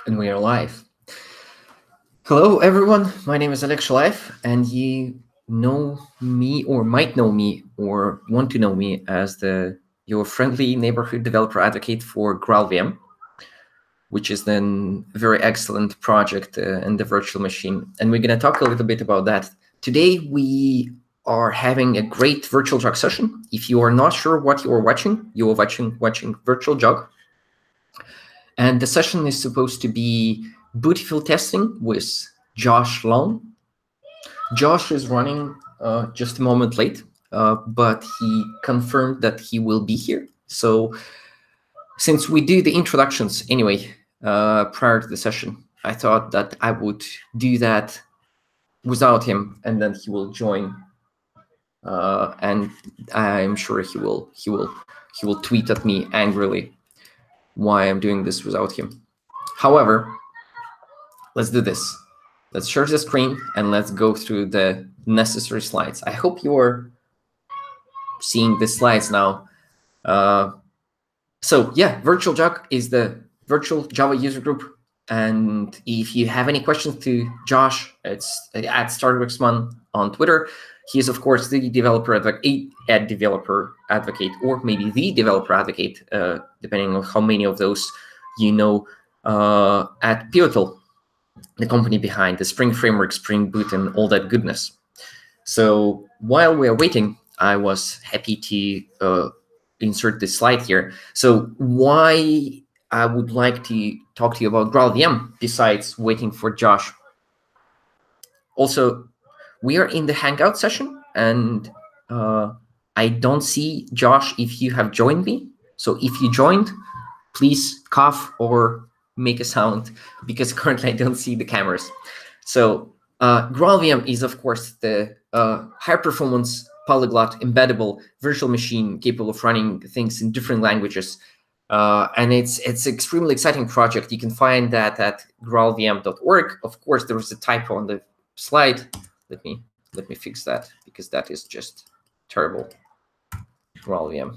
And we are live. Hello, everyone. My name is Alex Shalaev, and you know me or might know me or want to know me as your friendly neighborhood developer advocate for GraalVM, which is then a very excellent project in the virtual machine. And we're going to talk a little bit about that. Today, we are having a great virtual jog session. If you are not sure what you are watching virtual jog. And the session is supposed to be Bootiful testing with Josh Long. Josh is running just a moment late, but he confirmed that he will be here. So since we do the introductions anyway, prior to the session, I thought that I would do that without him, and then he will join. And I'm sure he will tweet at me angrily why I'm doing this without him. However, let's do this. Let's share the screen and let's go through the necessary slides. I hope you're seeing the slides now. So yeah, Virtual Jog is the virtual Java user group. And if you have any questions to Josh, it's at StarWixMan on Twitter. He is, of course, the developer advocate, or maybe the developer advocate, depending on how many of those you know, at Pivotal, the company behind the Spring Framework, Spring Boot, and all that goodness. So while we are waiting, I was happy to insert this slide here. So why I would like to talk to you about GraalVM besides waiting for Josh. Also, we are in the Hangout session, and I don't see Josh if you have joined me. So if you joined, please cough or make a sound, because currently I don't see the cameras. So GraalVM is, of course, the high-performance, polyglot, embeddable virtual machine capable of running things in different languages. And it's an extremely exciting project. You can find that at graalvm.org. Of course, there was a typo on the slide. Let me fix that, because that is just terrible. GraalVM.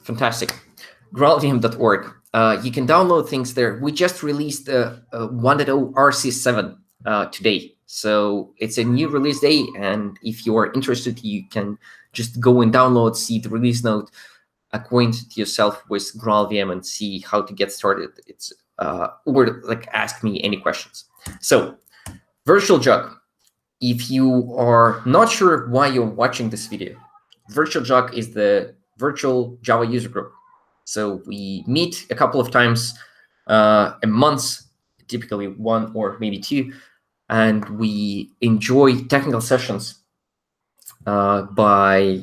Fantastic. graalvm.org. You can download things there. We just released 1.0 RC7 today. So it's a new release day. And if you are interested, you can just go and download, see the release note, acquaint yourself with GraalVM and see how to get started. It's or like ask me any questions. So Virtual Jog. If you are not sure why you're watching this video, Virtual Jog is the virtual Java user group. So we meet a couple of times a month, typically one or maybe two, and we enjoy technical sessions by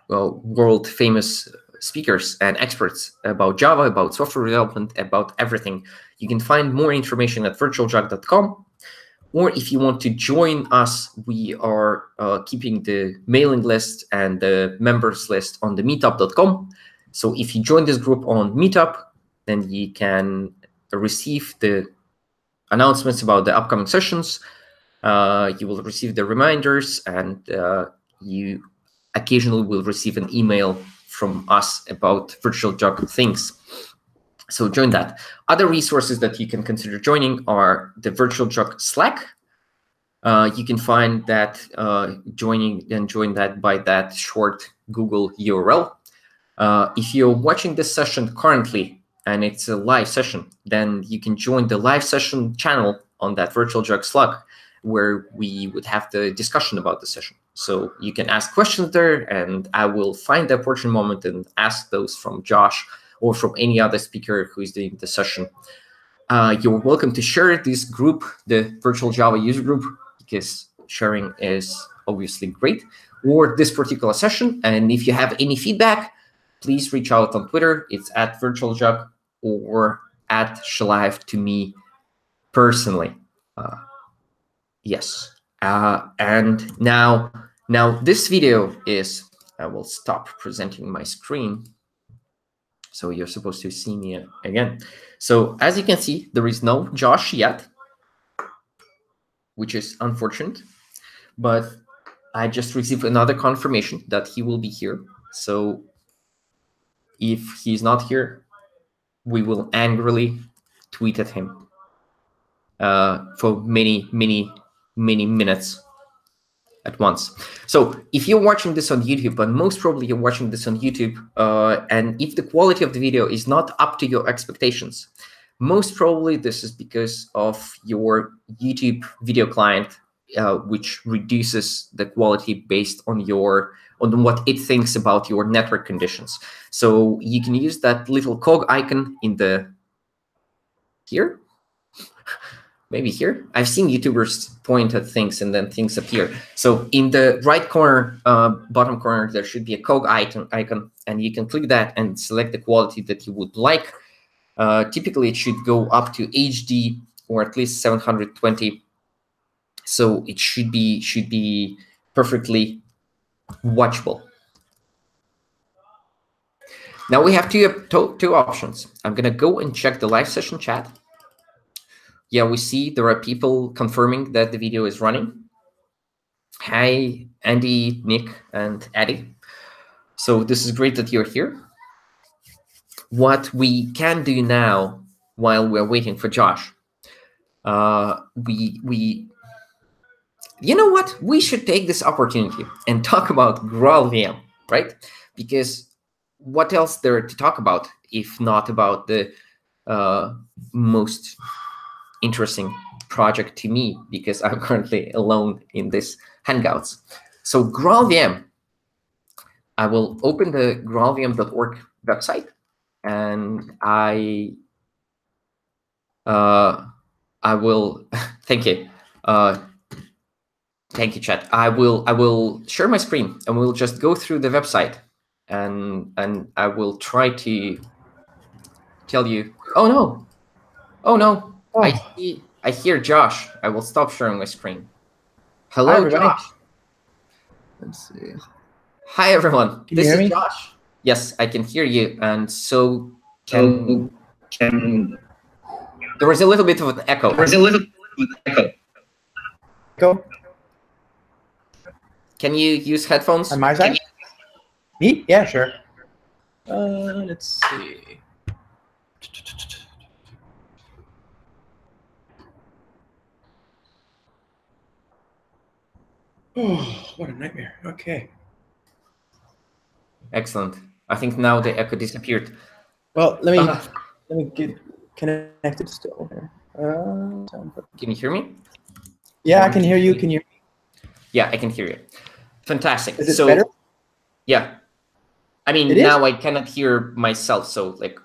world famous speakers and experts about Java, about software development, about everything. You can find more information at virtualjog.com. Or if you want to join us, we are keeping the mailing list and the members list on the meetup.com. So if you join this group on Meetup, then you can receive the announcements about the upcoming sessions. You will receive the reminders, and you occasionally will receive an email from us about Virtual Jog things. So join that. Other resources that you can consider joining are the Virtual Jog Slack. You can find that join that by that short Google URL. If you're watching this session currently and it's a live session, then you can join the live session channel on that Virtual Jog Slack, where we would have the discussion about the session. So you can ask questions there, and I will find the opportune moment and ask those from Josh or from any other speaker who is doing the session. You're welcome to share this group, the Virtual Java user group, because sharing is obviously great, or this particular session. And if you have any feedback, please reach out on Twitter. It's at virtualjog or at Shalaev to me personally. Yes. And now this video is, I will stop presenting my screen. So you're supposed to see me again. So as you can see, there is no Josh yet, which is unfortunate. But I just received another confirmation that he will be here. So if he's not here, we will angrily tweet at him for many minutes at once. So if you're watching this on YouTube, and most probably you're watching this on YouTube, and if the quality of the video is not up to your expectations, most probably this is because of your YouTube video client, which reduces the quality based on what it thinks about your network conditions. So you can use that little cog icon in the here. Maybe here. I've seen YouTubers point at things and then things appear. So in the right corner, bottom corner, there should be a cog icon, and you can click that and select the quality that you would like. Typically, it should go up to HD or at least 720. So it should be perfectly watchable. Now we have two options. I'm gonna go and check the live session chat. Yeah, we see there are people confirming that the video is running. Hi, Andy, Nick, and Eddie. So this is great that you're here. What we can do now, while we're waiting for Josh, you know what? We should take this opportunity and talk about GraalVM, right? Because what else there to talk about if not about the most interesting project to me, because I'm currently alone in this Hangouts. So GraalVM, I will open the graalvm.org website, and I will thank you. Thank you, chat. I will share my screen and we'll just go through the website, and I will try to tell you. Oh no! Oh no! Oh. I hear Josh. I will stop sharing my screen. Hello, hi, everybody. Josh. Let's see. Hi, everyone. This is Josh. Yes, I can hear you, and so can. There was a little bit of an echo. Go. Can you use headphones? On my side? Me? Yeah, sure. Let's see. Oh, what a nightmare. Okay. Excellent. I think now the echo disappeared. Well, let me get connected still here. Can you hear me? Yeah, I can hear you. Can you? Yeah, I can hear you. Fantastic. Is it better? Yeah. I mean, now I cannot hear myself, so like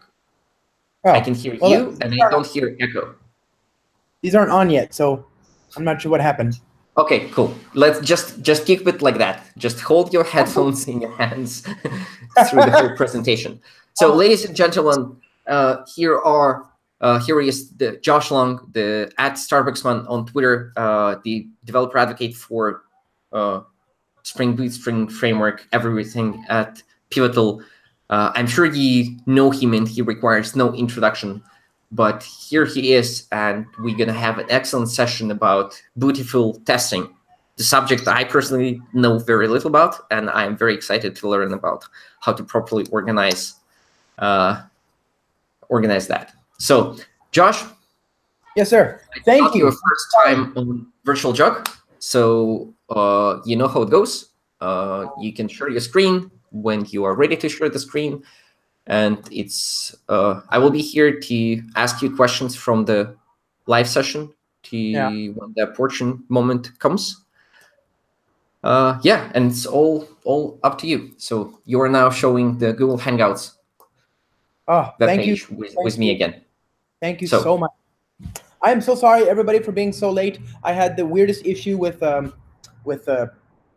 I can hear you and I don't hear echo. These aren't on yet, so I'm not sure what happened. Okay, cool. Let's just keep it like that. Just hold your headphones in your hands through the whole presentation. So, ladies and gentlemen, here is the Josh Long, the @StarbucksMan on Twitter, the developer advocate for Spring Boot, Spring Framework, everything at Pivotal. I'm sure you know him and he requires no introduction, but here he is, and we're going to have an excellent session about Bootiful testing, the subject I personally know very little about, and I'm very excited to learn about how to properly organize that. So, Josh. Yes, sir. Thank you. Your first time on Virtual Jug, so you know how it goes. You can share your screen when you are ready to share the screen, and it's I will be here to ask you questions from the live session when the portion moment comes. Yeah, and it's all up to you. So you are now showing the Google Hangouts. Oh, thank you. With me again. Thank you so much. I am so sorry, everybody, for being so late. I had the weirdest issue with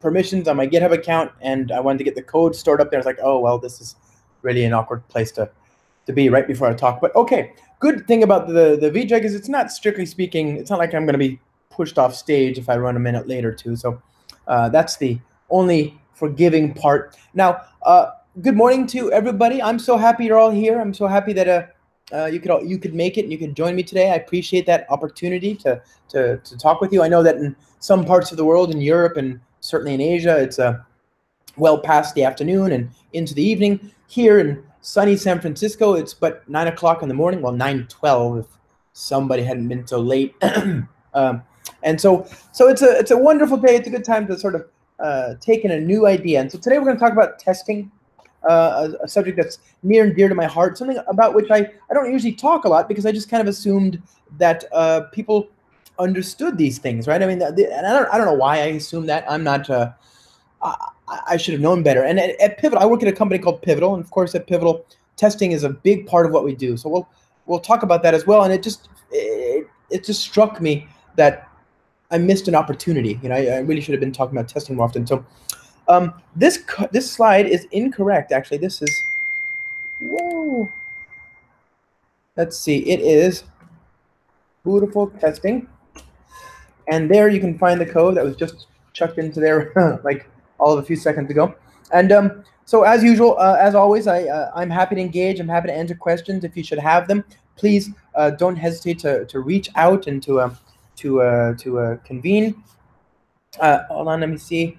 permissions on my GitHub account, and I wanted to get the code stored up there. I was like, oh, well, this is really an awkward place to be right before I talk. But okay, good thing about the VJug is it's not, strictly speaking, it's not like I'm going to be pushed off stage if I run a minute late or two. So that's the only forgiving part. Now, good morning to everybody. I'm so happy you're all here. I'm so happy that you could make it and you could join me today. I appreciate that opportunity to talk with you. I know that in some parts of the world, in Europe and certainly in Asia, it's well past the afternoon and into the evening. Here in sunny San Francisco, it's but 9 o'clock in the morning. Well, 9:12 somebody hadn't been so late. And so it's a wonderful day. It's a good time to sort of take in a new idea. And so today we're going to talk about testing, a subject that's near and dear to my heart, something about which I don't usually talk a lot because I just kind of assumed that people understood these things, right? I mean, and I don't know why I assumed that. I'm not. I should have known better. And at Pivotal, I work at a company called Pivotal, and of course at Pivotal, testing is a big part of what we do. So we'll talk about that as well. And it just struck me that I missed an opportunity. You know, I really should have been talking about testing more often. So this slide is incorrect. Actually, this is, whoa. Let's see. It is Bootiful testing, and there you can find the code that was just chucked into there like all of a few seconds ago. And so as usual, as always, I'm happy to engage. I'm happy to answer questions if you should have them. Please don't hesitate to reach out and to convene. Hold on, let me see.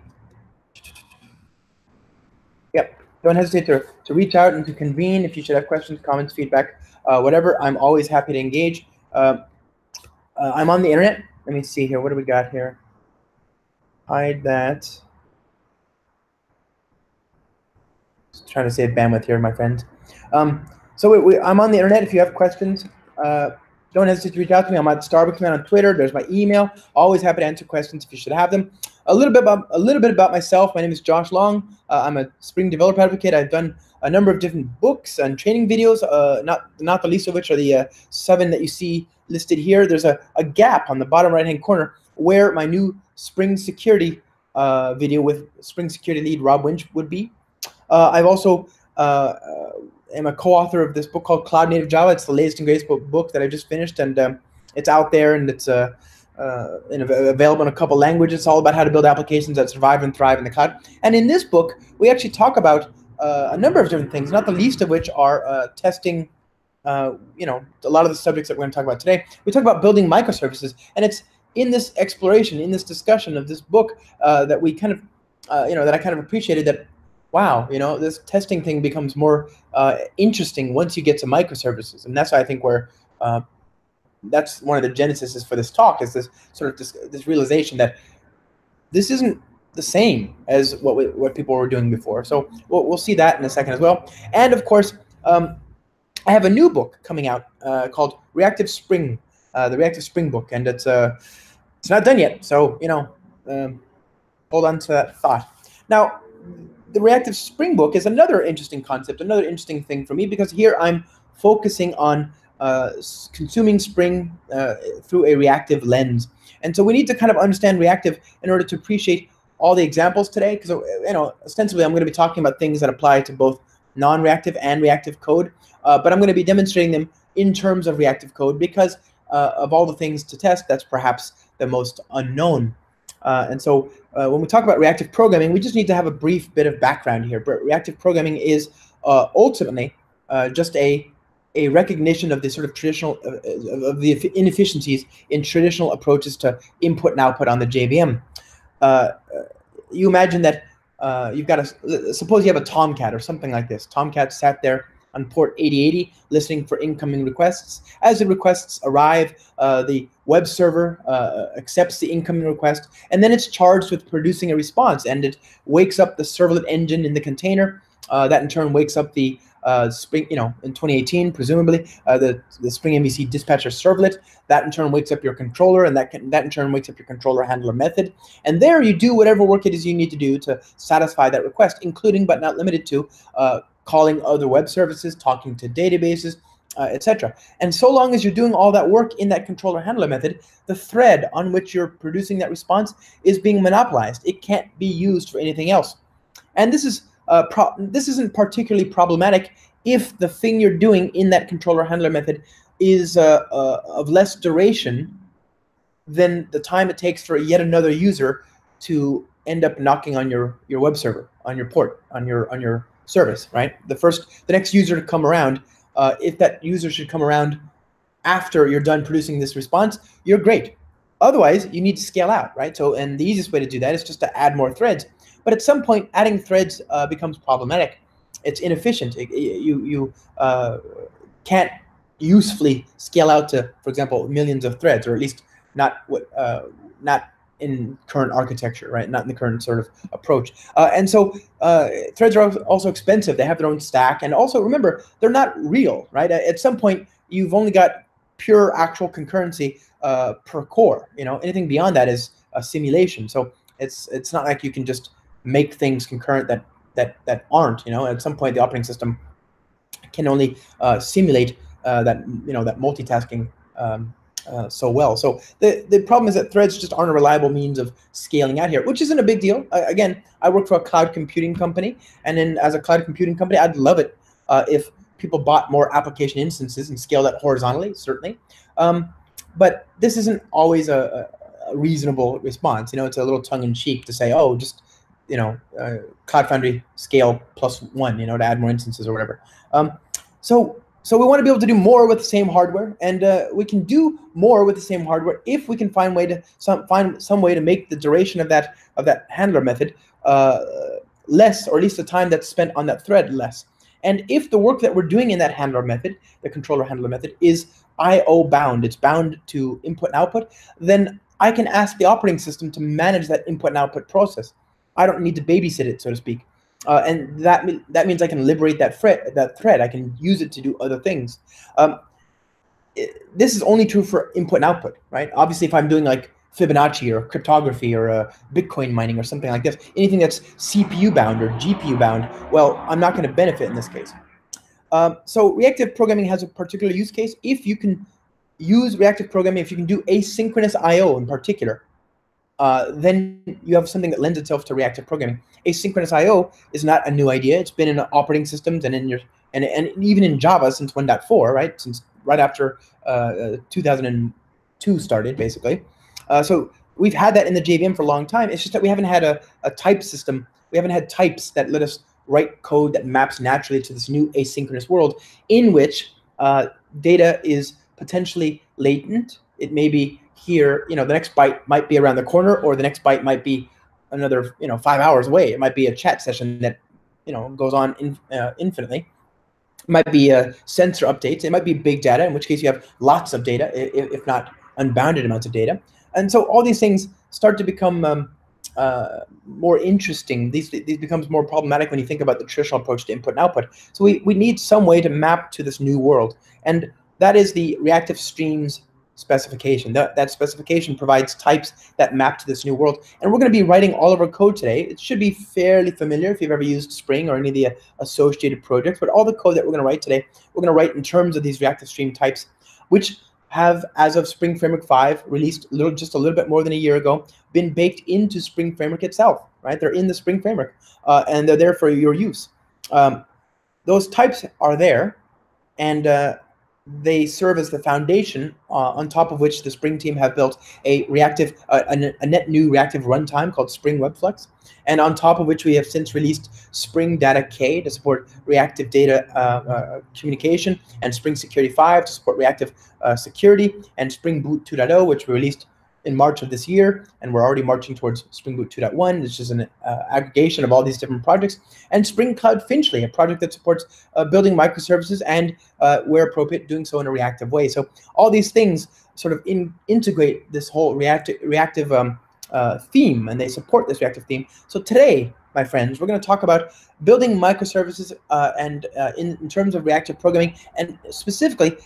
Yep, don't hesitate to reach out and to convene if you should have questions, comments, feedback, whatever. I'm always happy to engage. I'm on the internet. Let me see here. What do we got here? Hide that. Just trying to save bandwidth here, my friends. So I'm on the internet. If you have questions, don't hesitate to reach out to me. I'm at Starbucks Man on Twitter. There's my email. Always happy to answer questions if you should have them. A little bit about myself. My name is Josh Long. I'm a Spring developer advocate. I've done a number of different books and training videos. Not the least of which are the 7 that you see listed here. There's a gap on the bottom right-hand corner where my new Spring Security video with Spring Security lead Rob Winch would be. I've also am a co-author of this book called Cloud Native Java. It's the latest and greatest book that I just finished, and it's out there, and it's available in a couple languages. It's all about how to build applications that survive and thrive in the cloud. And in this book, we actually talk about a number of different things, not the least of which are testing. You know, a lot of the subjects that we're going to talk about today. We talk about building microservices, and it's in this exploration, in this discussion of this book, that we kind of, that I kind of appreciated that. Wow, you know, this testing thing becomes more interesting once you get to microservices, and that's why I think that's one of the genesis for this talk, is this sort of this realization that this isn't the same as what people were doing before. So we'll see that in a second as well. And of course, I have a new book coming out called Reactive Spring, the Reactive Spring book, and it's not done yet. So hold on to that thought. Now, the Reactive Spring book is another interesting concept, another interesting thing for me, because here I'm focusing on consuming Spring through a reactive lens. And so we need to kind of understand reactive in order to appreciate all the examples today, because ostensibly I'm going to be talking about things that apply to both non-reactive and reactive code, but I'm going to be demonstrating them in terms of reactive code because of all the things to test, that's perhaps the most unknown. And so when we talk about reactive programming, we just need to have a brief bit of background here. But reactive programming is ultimately just a recognition of the sort of traditional of the inefficiencies in traditional approaches to input and output on the JVM. You imagine that you've got suppose you have a Tomcat or something like this. Tomcat sat there on port 8080 listening for incoming requests. As the requests arrive, the web server accepts the incoming request, and then it's charged with producing a response, and it wakes up the servlet engine in the container. That in turn wakes up the Spring, in 2018, presumably, the Spring MVC dispatcher servlet. That in turn wakes up your controller, and that in turn wakes up your controller handler method. And there you do whatever work it is you need to do to satisfy that request, including but not limited to calling other web services, talking to databases, etc. And so long as you're doing all that work in that controller handler method, the thread on which you're producing that response is being monopolized. It can't be used for anything else. And this isn't particularly problematic if the thing you're doing in that controller handler method is of less duration than the time it takes for yet another user to end up knocking on your web server, on your port, on your service, right? The next user to come around, if that user should come around after you're done producing this response, you're great. Otherwise, you need to scale out, right? So, and the easiest way to do that is just to add more threads. But at some point, adding threads becomes problematic. It's inefficient. You can't usefully scale out to, for example, millions of threads, or at least not not in current architecture, right? Not in the current sort of approach. And so threads are also expensive. They have their own stack, and also remember, they're not real, right? At some point, you've only got pure actual concurrency per core. You know, anything beyond that is a simulation. So it's not like you can just make things concurrent that aren't. You know, at some point, the operating system can only simulate that multitasking so well. So the problem is that threads just aren't a reliable means of scaling out here, which isn't a big deal. Again, I work for a cloud computing company, and then as a cloud computing company, I'd love it if people bought more application instances and scaled that horizontally, certainly. But this isn't always a reasonable response. You know, it's a little tongue-in-cheek to say, oh, just Cloud Foundry scale +1, to add more instances or whatever. So we want to be able to do more with the same hardware, and we can do more with the same hardware if we can find some way to make the duration of that handler method less, or at least the time that's spent on that thread less. And if the work that we're doing in that handler method, the controller handler method, is I/O bound, it's bound to input and output, then I can ask the operating system to manage that input and output process. I don't need to babysit it, so to speak. And that means I can liberate that thread. I can use it to do other things. This is only true for input and output, right? Obviously, if I'm doing like Fibonacci or cryptography or Bitcoin mining or something like this, anything that's CPU bound or GPU bound, well, I'm not going to benefit in this case. So reactive programming has a particular use case. If you can use reactive programming, if you can do asynchronous I/O in particular, then you have something that lends itself to reactive programming. Asynchronous I/O is not a new idea. It's been in operating systems and even in Java since 1.4, right? Since right after 2002 started, basically. So we've had that in the JVM for a long time. It's just that we haven't had a type system. We haven't had types that let us write code that maps naturally to this new asynchronous world in which data is potentially latent. It may be here, the next byte might be around the corner, or the next byte might be another, 5 hours away. It might be a chat session that, goes on infinitely. It might be sensor updates. It might be big data, in which case you have lots of data, if not unbounded amounts of data. And so all these things start to become more interesting. These becomes more problematic when you think about the traditional approach to input and output. So we need some way to map to this new world, and that is the reactive streams specification. That specification provides types that map to this new world, and we're going to be writing all of our code today. It should be fairly familiar if you've ever used Spring or any of the associated projects, but all the code that we're going to write today, we're going to write in terms of these reactive stream types, which have, as of Spring Framework 5, released just a little bit more than a year ago, been baked into Spring Framework itself, right? They're in the Spring Framework, and they're there for your use. Those types are there, and they serve as the foundation on top of which the Spring team have built a net new reactive runtime called Spring WebFlux, and on top of which we have since released Spring Data K to support reactive data communication, and Spring Security 5 to support reactive security, and Spring Boot 2.0, which we released in March of this year, and we're already marching towards Spring Boot 2.1, which is an aggregation of all these different projects, and Spring Cloud Finchley, a project that supports building microservices and, where appropriate, doing so in a reactive way. So all these things sort of integrate this whole reactive theme, and they support this reactive theme. So today, my friends, we're going to talk about building microservices and in terms of reactive programming, and specifically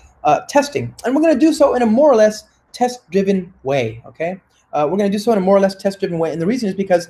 testing. And we're going to do so in a more or less test-driven way, okay? We're going to do so in a more or less test-driven way, and the reason is because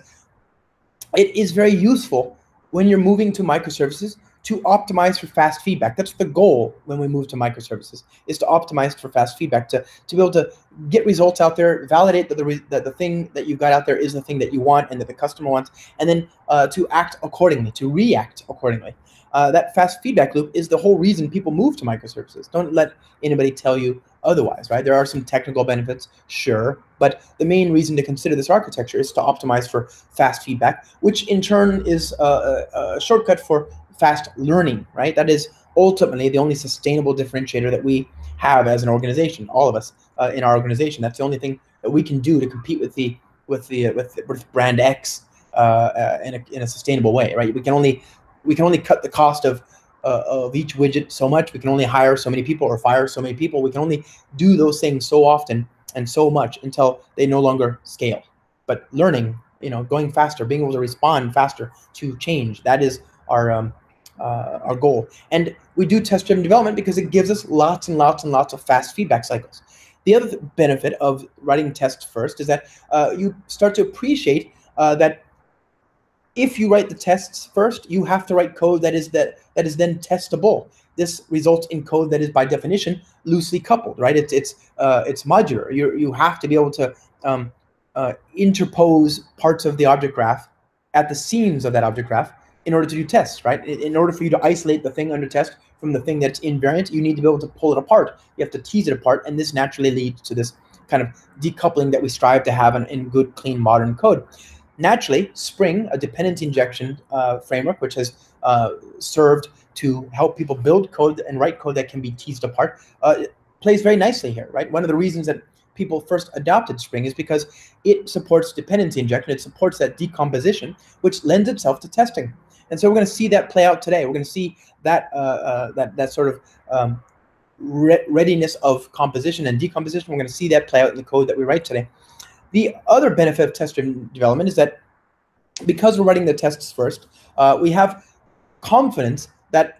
it is very useful when you're moving to microservices to optimize for fast feedback. That's the goal when we move to microservices, is to optimize for fast feedback, to be able to get results out there, validate that the thing that you've got out there is the thing that you want and that the customer wants, and then to act accordingly, to react accordingly. That fast feedback loop is the whole reason people move to microservices. Don't let anybody tell you otherwise, right? There are some technical benefits, sure, but the main reason to consider this architecture is to optimize for fast feedback, which in turn is a shortcut for fast learning, right? That is ultimately the only sustainable differentiator that we have as an organization, all of us in our organization. That's the only thing that we can do to compete with brand X in a sustainable way, right? We can only cut the cost of of each widget so much. We can only hire so many people or fire so many people. We can only do those things so often and so much until they no longer scale. But learning, going faster, being able to respond faster to change, that is our goal. And we do test-driven development because it gives us lots and lots and lots of fast feedback cycles. The other benefit of writing tests first is that you start to appreciate that if you write the tests first, you have to write code that is then testable. This results in code that is by definition loosely coupled, right? It's modular. You have to be able to interpose parts of the object graph at the seams of that object graph in order to do tests, right? In order for you to isolate the thing under test from the thing that's invariant, you need to be able to pull it apart. You have to tease it apart, and this naturally leads to this kind of decoupling that we strive to have in good, clean, modern code. Naturally, Spring, a dependency injection framework, which has served to help people build code and write code that can be teased apart, plays very nicely here, right? One of the reasons that people first adopted Spring is because it supports dependency injection. It supports that decomposition, which lends itself to testing. And so we're going to see that play out today. We're going to see that that sort of readiness of composition and decomposition. We're going to see that play out in the code that we write today. The other benefit of test-driven development is that because we're writing the tests first, we have confidence that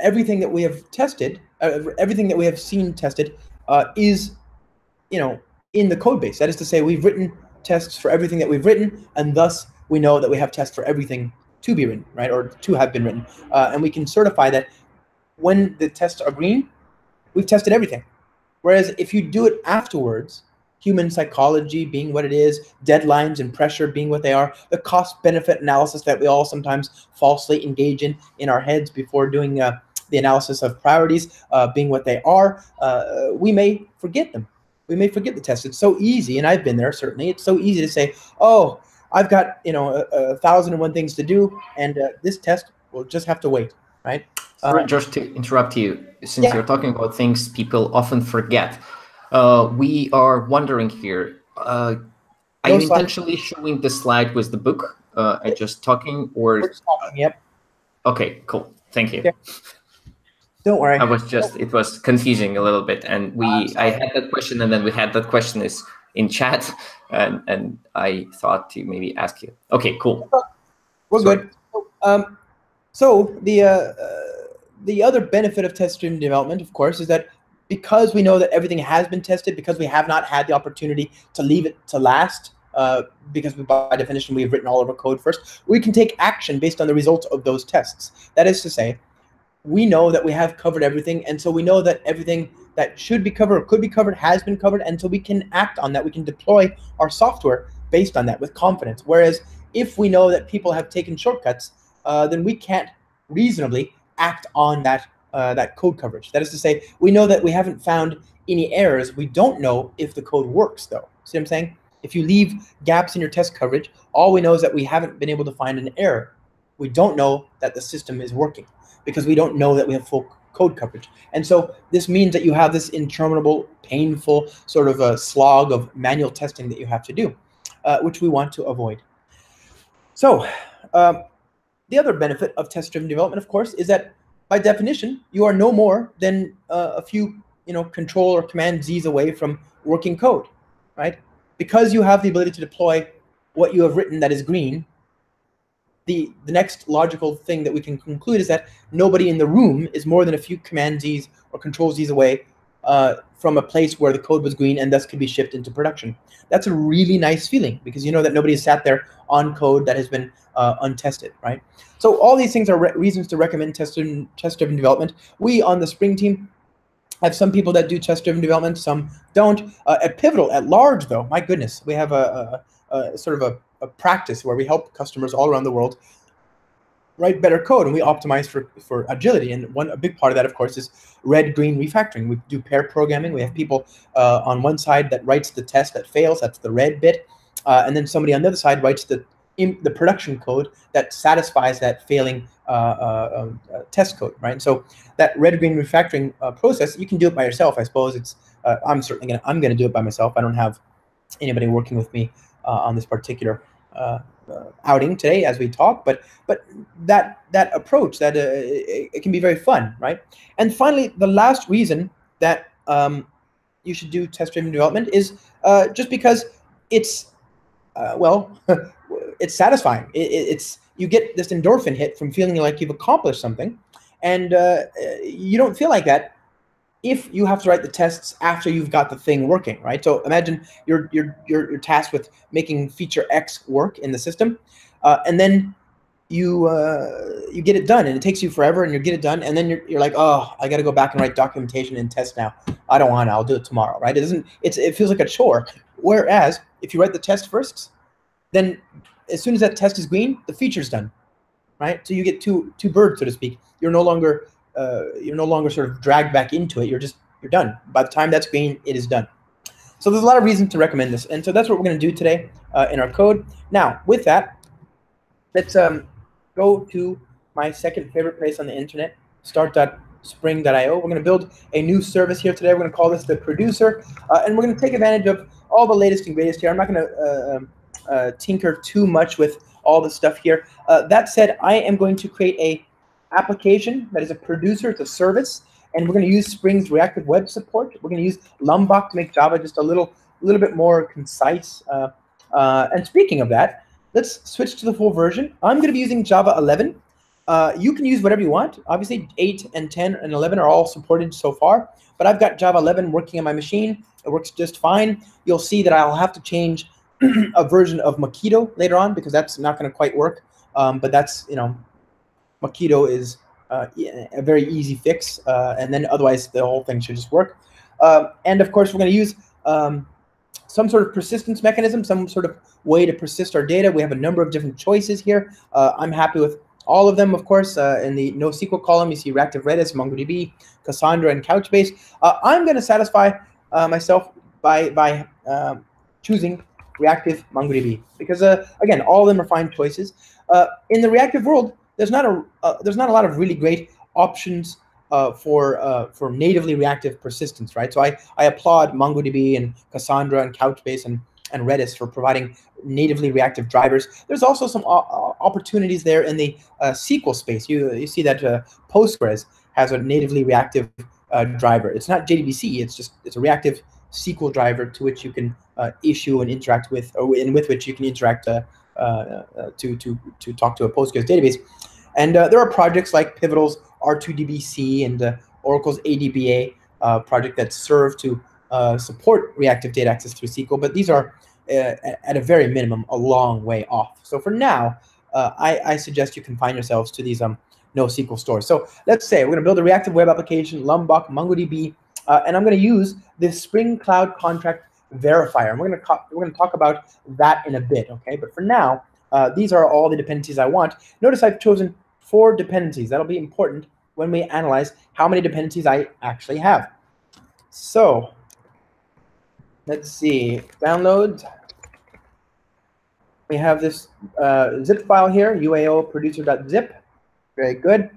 everything that we have tested, everything that we have seen tested, is, in the code base. That is to say, we've written tests for everything that we've written, and thus we know that we have tests for everything to be written, right, or to have been written. And we can certify that when the tests are green, we've tested everything. Whereas if you do it afterwards, human psychology being what it is, deadlines and pressure being what they are, the cost-benefit analysis that we all sometimes falsely engage in our heads before doing the analysis of priorities being what they are, we may forget them. We may forget the test. It's so easy, and I've been there, certainly. It's so easy to say, oh, I've got 1,001 things to do, and this test will just have to wait, right? Just to interrupt you, since Yeah. you're talking about things people often forget, we are wondering here, are you intentionally showing the slide with the book and just talking, or? We're just talking, yep. Okay, cool. Thank you. Yeah. Don't worry. It was confusing a little bit, and I had that question, and then we had that question in chat, and I thought to maybe ask you. Okay, cool. We're good. So the other benefit of test-driven development, of course, is that because we know that everything has been tested, because we have not had the opportunity to leave it to last, because by definition we have written all of our code first, we can take action based on the results of those tests. That is to say, we know that we have covered everything, and so we know that everything that should be covered or could be covered has been covered, and so we can act on that. We can deploy our software based on that with confidence. Whereas if we know that people have taken shortcuts, then we can't reasonably act on that code coverage. That is to say, we know that we haven't found any errors. We don't know if the code works, though. See what I'm saying? If you leave gaps in your test coverage, all we know is that we haven't been able to find an error. We don't know that the system is working because we don't know that we have full code coverage. And so this means that you have this interminable, painful sort of a slog of manual testing that you have to do, which we want to avoid. So the other benefit of test-driven development, of course, is that by definition, you are no more than a few control or command Z's away from working code, right? Because you have the ability to deploy what you have written that is green, the next logical thing that we can conclude is that nobody in the room is more than a few command Z's or control Z's away from a place where the code was green and thus could be shipped into production. That's a really nice feeling because you know that nobody has sat there on code that has been untested, right? So all these things are reasons to recommend test-driven development. We on the Spring team have some people that do test-driven development, some don't. At Pivotal, at large though, my goodness, we have a sort of a practice where we help customers all around the world write better code, and we optimize for agility. And a big part of that, of course, is red-green refactoring. We do pair programming. We have people on one side that writes the test that fails, that's the red bit, and then somebody on the other side writes the production code that satisfies that failing test code, right? And so that red-green refactoring process, you can do it by yourself, I suppose. It's I'm gonna do it by myself. I don't have anybody working with me on this particular outing today as we talk, but that approach, that it can be very fun, right? And finally, the last reason that you should do test-driven development is just because it's well, it's satisfying. It's you get this endorphin hit from feeling like you've accomplished something, and you don't feel like that if you have to write the tests after you've got the thing working, right? So imagine you're tasked with making feature X work in the system, and then you get it done, and it takes you forever, and you get it done, and then you're like, oh, I got to go back and write documentation and test now. I don't want to. I'll do it tomorrow, right? It feels like a chore. Whereas if you write the test first, then as soon as that test is green, the feature's done, right? So you get two birds, so to speak. You're no longer sort of dragged back into it. You're done. By the time that's green, it is done. So there's a lot of reasons to recommend this, and so that's what we're going to do today in our code. Now, with that, let's go to my second favorite place on the internet, start.spring.io. We're going to build a new service here today. We're going to call this the producer, and we're going to take advantage of all the latest and greatest here. I'm not going to tinker too much with all the stuff here. That said, I am going to create a application that is a producer. It's a service, and we're going to use Spring's reactive web support. We're going to use Lombok to make Java just a little bit more concise. And speaking of that, let's switch to the full version. I'm going to be using Java 11. You can use whatever you want. Obviously, 8 and 10 and 11 are all supported so far, but I've got Java 11 working on my machine. It works just fine. You'll see that I'll have to change a version of Mockito later on because that's not going to quite work. But that's, Mockito is a very easy fix, and then otherwise the whole thing should just work. And of course, we're going to use some sort of persistence mechanism, some sort of way to persist our data. We have a number of different choices here. I'm happy with all of them, of course. In the NoSQL column, you see Reactive, Redis, MongoDB, Cassandra, and Couchbase. I'm going to satisfy myself by choosing Reactive MongoDB because, again, all of them are fine choices. In the reactive world, there's not a lot of really great options for natively reactive persistence, right? So I applaud MongoDB and Cassandra and Couchbase and Redis for providing natively reactive drivers. There's also some opportunities there in the SQL space. You see that Postgres has a natively reactive driver. It's not JDBC. It's a reactive SQL driver to which you can issue and interact with, or with which you can interact to talk to a Postgres database. And there are projects like Pivotal's R2DBC and Oracle's ADBA project that serve to support reactive data access through SQL, but these are, at a very minimum, a long way off. So for now, I suggest you confine yourselves to these NoSQL stores. So let's say we're going to build a reactive web application, Lombok, MongoDB, and I'm going to use the Spring Cloud Contract Verifier. And we're going to talk about that in a bit, okay? But for now, these are all the dependencies I want. Notice I've chosen 4 dependencies. That'll be important when we analyze how many dependencies I actually have. So let's see, downloads. We have this zip file here, UAO producer.zip. Very good.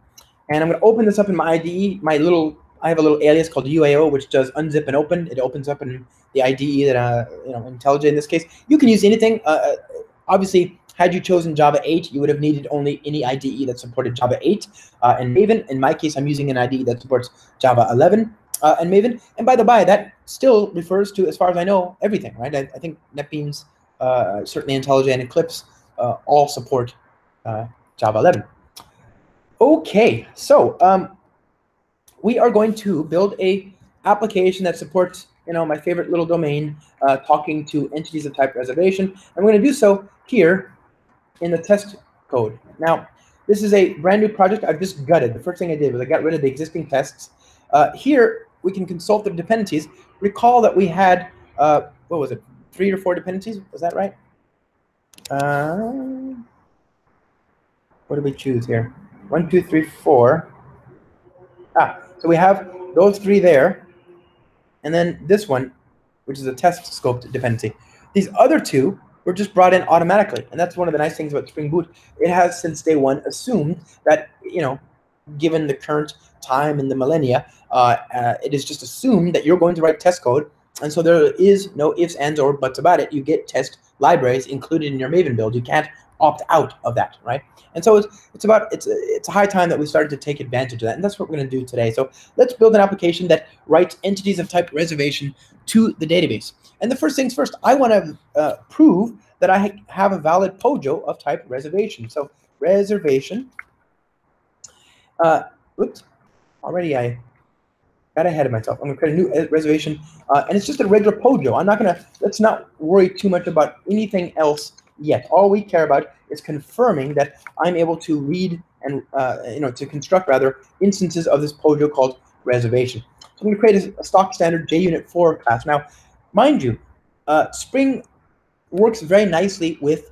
And I'm going to open this up in my IDE. I have a little alias called UAO, which does unzip and open. It opens up in the IDE that IntelliJ in this case. You can use anything. Obviously, had you chosen Java 8, you would have needed only any IDE that supported Java 8 and Maven. In my case, I'm using an IDE that supports Java 11 and Maven. And by the by, that still refers to, as far as I know, everything, right? I think NetBeans, certainly IntelliJ and Eclipse all support Java 11. Okay, so we are going to build a application that supports, my favorite little domain, talking to entities of type reservation. And we're going to do so here in the test code. Now, this is a brand new project I've just gutted. The first thing I did was I got rid of the existing tests. Here, we can consult the dependencies. Recall that we had, what was it, 3 or 4 dependencies? Was that right? What did we choose here? 1, 2, 3, 4. So we have those 3 there. And then this one, which is a test scoped dependency. These other 2 were just brought in automatically. And that's one of the nice things about Spring Boot. It has, since day one, assumed that, given the current time in the millennia, it is just assumed that you're going to write test code. And so there is no ifs, ands, or buts about it. You get test libraries included in your Maven build. You can't opt out of that, right? And so it's a high time that we started to take advantage of that, and that's what we're going to do today. So let's build an application that writes entities of type reservation to the database. And the first things first, I want to prove that I have a valid POJO of type reservation. So reservation. Oops, already I got ahead of myself. I'm going to create a new reservation, and it's just a regular POJO. I'm not going to, let's not worry too much about anything else yet. All we care about is confirming that I'm able to read and, to construct, rather, instances of this POJO called reservation. So I'm going to create a stock standard JUnit 4 class. Now, mind you, Spring works very nicely with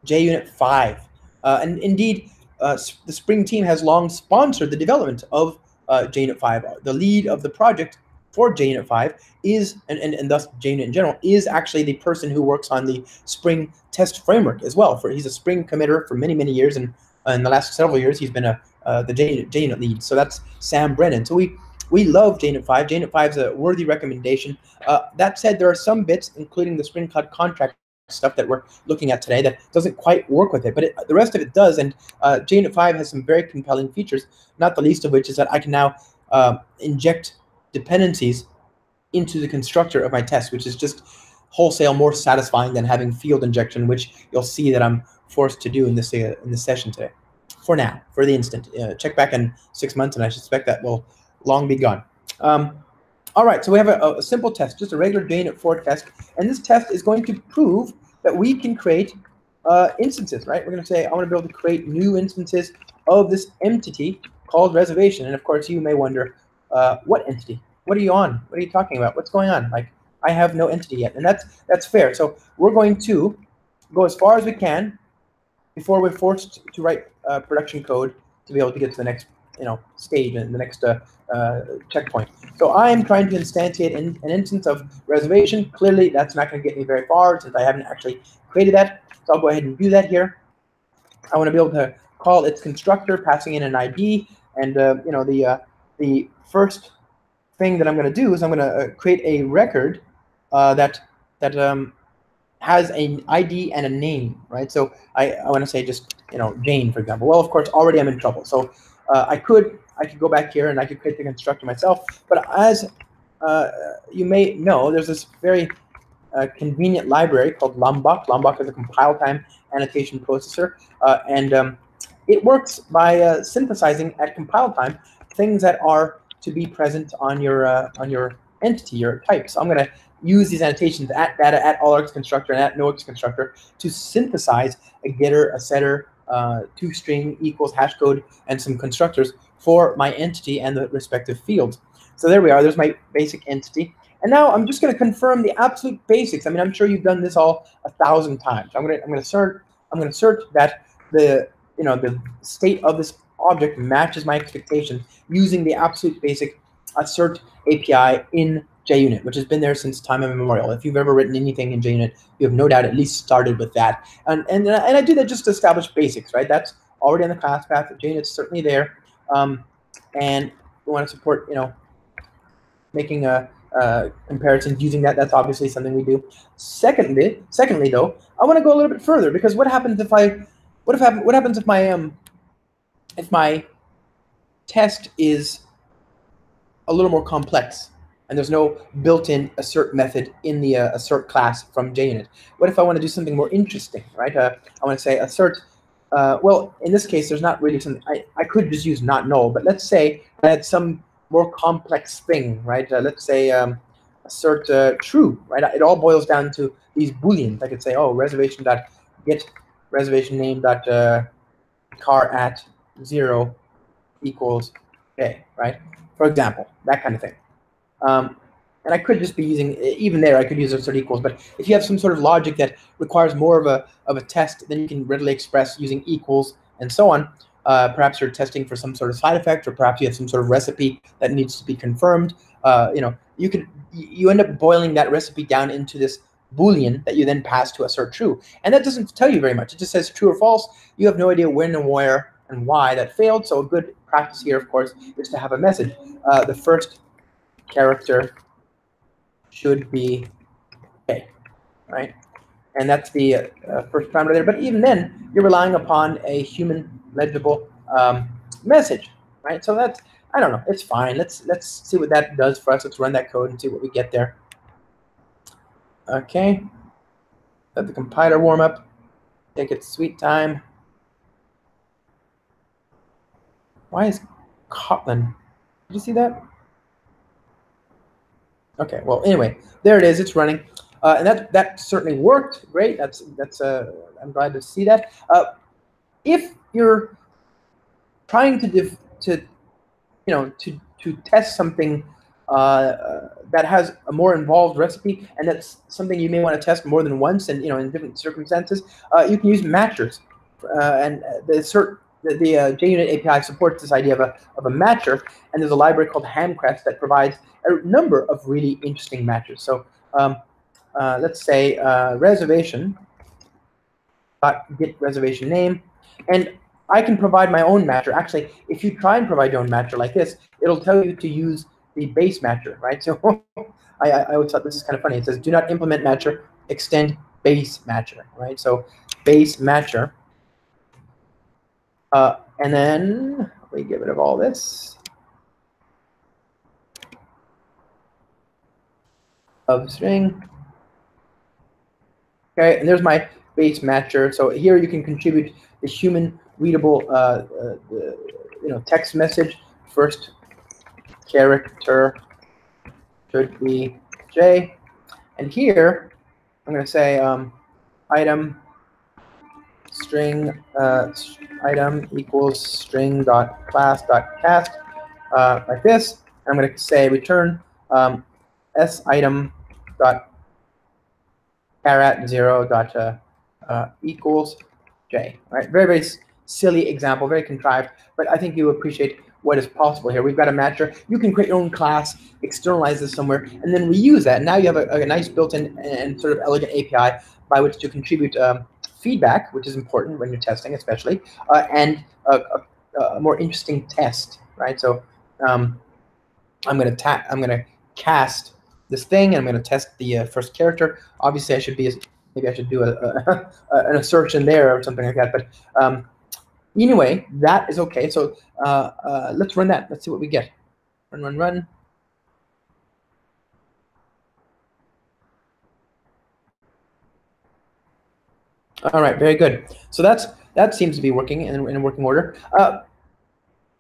JUnit 5. And indeed, the Spring team has long sponsored the development of JUnit 5. The lead of the project for JUnit 5 is, and thus JUnit in general, is actually the person who works on the Spring test framework as well. He's a Spring committer for many, many years, and in the last several years, he's been the JUnit lead. So that's Sam Brennan. So we love JUnit 5. JUnit 5 is a worthy recommendation. That said, there are some bits, including the Spring Cloud contract stuff that we're looking at today, that doesn't quite work with it, but the rest of it does. And JUnit 5 has some very compelling features, not the least of which is that I can now inject dependencies into the constructor of my test, which is just wholesale more satisfying than having field injection, which you'll see that I'm forced to do in this session today. For now, for the instant, check back in 6 months, and I suspect that will long be gone. All right, so we have a simple test, just a regular JUnit 4 test, and this test is going to prove that we can create instances, right? We're going to say, I want to be able to create new instances of this entity called reservation. And of course, you may wonder, what entity? What are you on? What are you talking about? What's going on? Like, I have no entity yet, and that's fair. So we're going to go as far as we can before we're forced to write production code to be able to get to the next stage and the next checkpoint. So I'm trying to instantiate an instance of reservation. Clearly, that's not going to get me very far since I haven't actually created that. So I'll go ahead and do that here. I want to be able to call its constructor, passing in an ID, and the first thing that I'm going to do is I'm going to create a record that has an ID and a name, right? So I want to say just Jane, for example. Well, of course, already I'm in trouble. So I could go back here and I could create the constructor myself. But as you may know, there's this very convenient library called Lombok. Lombok is a compile time annotation processor, and it works by synthesizing at compile time things that are to be present on your entity, your type. So I'm going to use these annotations at data, at allArgs constructor, and at noargs constructor to synthesize a getter, a setter, toString equals hash code, and some constructors for my entity and the respective fields. So there we are. There's my basic entity. And now I'm just going to confirm the absolute basics. I mean, I'm sure you've done this all 1,000 times. I'm going to assert that the state of this object matches my expectations using the absolute basic assert API in JUnit, which has been there since time immemorial. If you've ever written anything in JUnit, you have no doubt at least started with that. And I do that just to establish basics, right? That's already on the class path. JUnit's certainly there, and we want to support making comparisons using that. That's obviously something we do. Secondly, though, I want to go a little bit further, because what happens if my test is a little more complex and there's no built-in assert method in the assert class from JUnit? What if I want to do something more interesting, right? I want to say assert. Well, in this case, there's not really something. I could just use not null, but let's say I had some more complex thing, right? Let's say assert true, right? It all boils down to these booleans. I could say, oh, reservation.get reservation name dot car at 0 equals k, right? For example, that kind of thing. And I could just be using, even there, I could use assert equals. But if you have some sort of logic that requires more of a test, then you can readily express using equals and so on. Perhaps you're testing for some sort of side effect, or perhaps you have some sort of recipe that needs to be confirmed. You end up boiling that recipe down into this Boolean that you then pass to assert true. And that doesn't tell you very much. It just says true or false. You have no idea when and where and why that failed. So a good practice here, of course, is to have a message. The first character should be k, right? and that's the first parameter there. But even then, you're relying upon a human legible message, right? So that's, I don't know, it's fine. Let's see what that does for us. Let's run that code and see what we get there. Okay, let the compiler warm up. Take its sweet time. Why is Kotlin? Did you see that? Okay, well, anyway, there it is. It's running, and that certainly worked. Great. That's I'm glad to see that. If you're trying to test something that has a more involved recipe, and that's something you may want to test more than once, and in different circumstances, you can use matchers, and the JUnit API supports this idea of a matcher, and there's a library called Hamcrest that provides a number of really interesting matchers. So let's say reservation .get reservation name, and I can provide my own matcher. Actually, if you try and provide your own matcher like this, it'll tell you to use the base matcher, right? So I always thought this is kind of funny. It says, do not implement matcher, extend base matcher, right? So base matcher. And then we get rid of all this. Of string. Okay, and there's my base matcher. So here you can contribute the human readable text message. First character should be J. And here I'm going to say item string item equals string dot class dot cast like this. I'm going to say return s item dot caret 0 dot equals J. Right? Very, very silly example, very contrived, but I think you appreciate what is possible here. We've got a matcher. You can create your own class, externalize this somewhere, and then reuse that. Now you have a nice built-in and sort of elegant API by which to contribute feedback, which is important when you're testing, especially, and a more interesting test, right? So I'm going to cast this thing, and I'm going to test the first character. Obviously, maybe I should do an assertion there or something like that. But anyway, that is okay. So let's run that. Let's see what we get. Run. All right, very good. So that seems to be working in working order.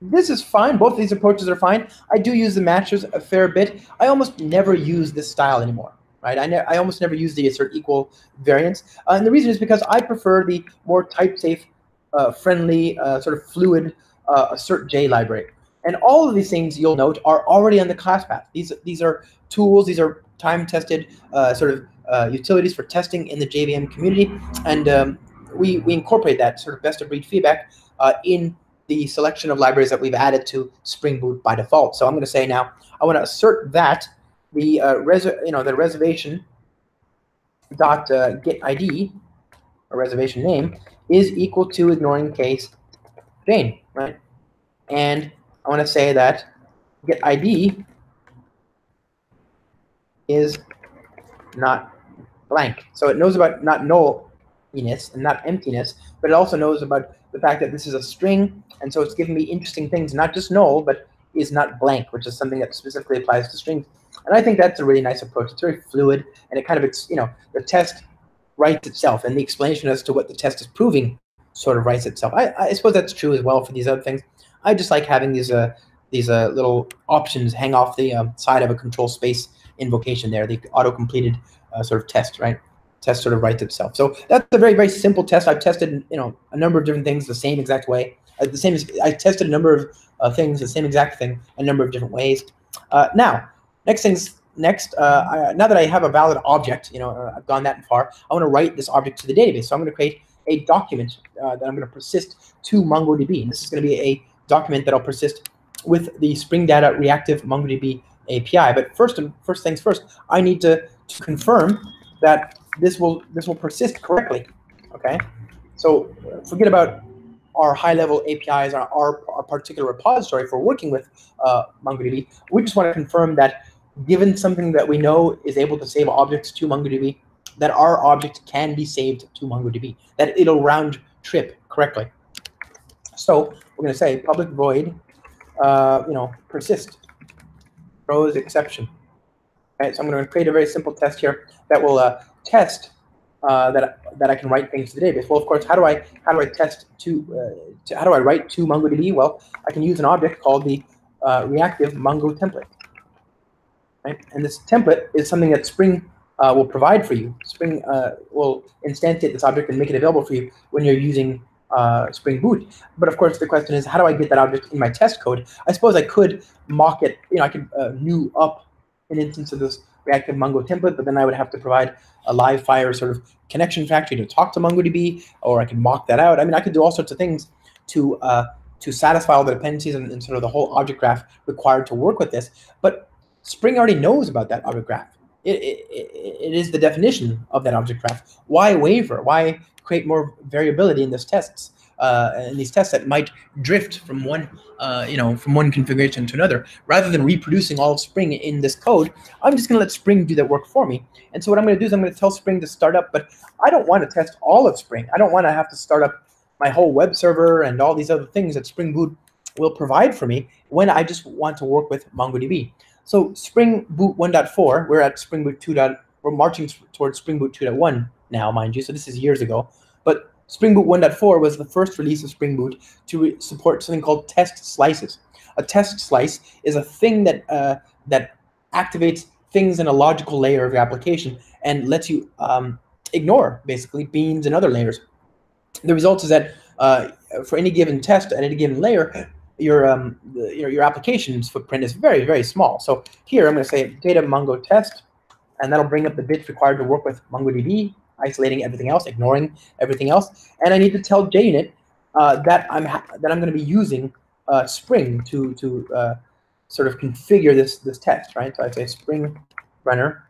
This is fine. Both of these approaches are fine. I do use the matchers a fair bit. I almost never use this style anymore, right? I almost never use the assert equal variants. And the reason is because I prefer the more type-safe, friendly, sort of fluid assert J library. And all of these things, you'll note, are already on the class path. These are tools. These are time-tested utilities for testing in the JVM community. And we incorporate that sort of best-of-breed feedback in the selection of libraries that we've added to Spring Boot by default. So I'm going to say now, I want to assert that the reservation dot get ID, or reservation name, is equal to ignoring case Jane, right? And I want to say that get ID is not blank. So it knows about not nulliness and not emptiness, but it also knows about the fact that this is a string, and so it's giving me interesting things, not just null, but is not blank, which is something that specifically applies to strings. And I think that's a really nice approach. It's very fluid, and it kind of, the test writes itself, and the explanation as to what the test is proving sort of writes itself. I suppose that's true as well for these other things. I just like having these little options hang off the side of a control space invocation there, the auto-completed sort of test, right? Test sort of writes itself. So that's a very, very simple test. I've tested, a number of different things the same exact way. I tested a number of things the same exact thing a number of different ways. Now that I have a valid object, I've gone that far, I want to write this object to the database. So I'm going to create a document that I'm going to persist to MongoDB. And this is going to be a document that I'll persist with the Spring Data Reactive MongoDB API. But first things first, I need to confirm that this will persist correctly. Okay, so forget about our high-level APIs, our particular repository for working with MongoDB. We just want to confirm that given something that we know is able to save objects to MongoDB, that our object can be saved to MongoDB, that it'll round trip correctly. So we're going to say public void, persist throws exception. Right, so I'm going to create a very simple test here that will test that I can write things to the database. Well, of course, how do I test how do I write to MongoDB? Well, I can use an object called the reactive Mongo template. Right? And this template is something that Spring will provide for you. Spring will instantiate this object and make it available for you when you're using Spring Boot. But of course, the question is, how do I get that object in my test code? I suppose I could mock it. I could new up an instance of this reactive Mongo template, but then I would have to provide a live fire sort of connection factory to talk to MongoDB, or I could mock that out. I mean, I could do all sorts of things to satisfy all the dependencies and sort of the whole object graph required to work with this. But Spring already knows about that object graph. It is the definition of that object graph. Why waver? Why create more variability in these tests? That might drift from one, from one configuration to another. Rather than reproducing all of Spring in this code, I'm just going to let Spring do that work for me. And so what I'm going to do is I'm going to tell Spring to start up, but I don't want to test all of Spring. I don't want to have to start up my whole web server and all these other things that Spring Boot will provide for me when I just want to work with MongoDB. So Spring Boot 1.4, we're at Spring Boot 2. We're marching towards Spring Boot 2.1 now, mind you. So this is years ago. But Spring Boot 1.4 was the first release of Spring Boot to support something called test slices. A test slice is a thing that that activates things in a logical layer of your application and lets you ignore basically beans and other layers. The result is that for any given test at any given layer, your application's footprint is very, very small. So here I'm going to say data Mongo test, and that'll bring up the bits required to work with MongoDB, isolating everything else, ignoring everything else. And I need to tell JUnit that I'm going to be using Spring to sort of configure this test, right? So I say Spring runner.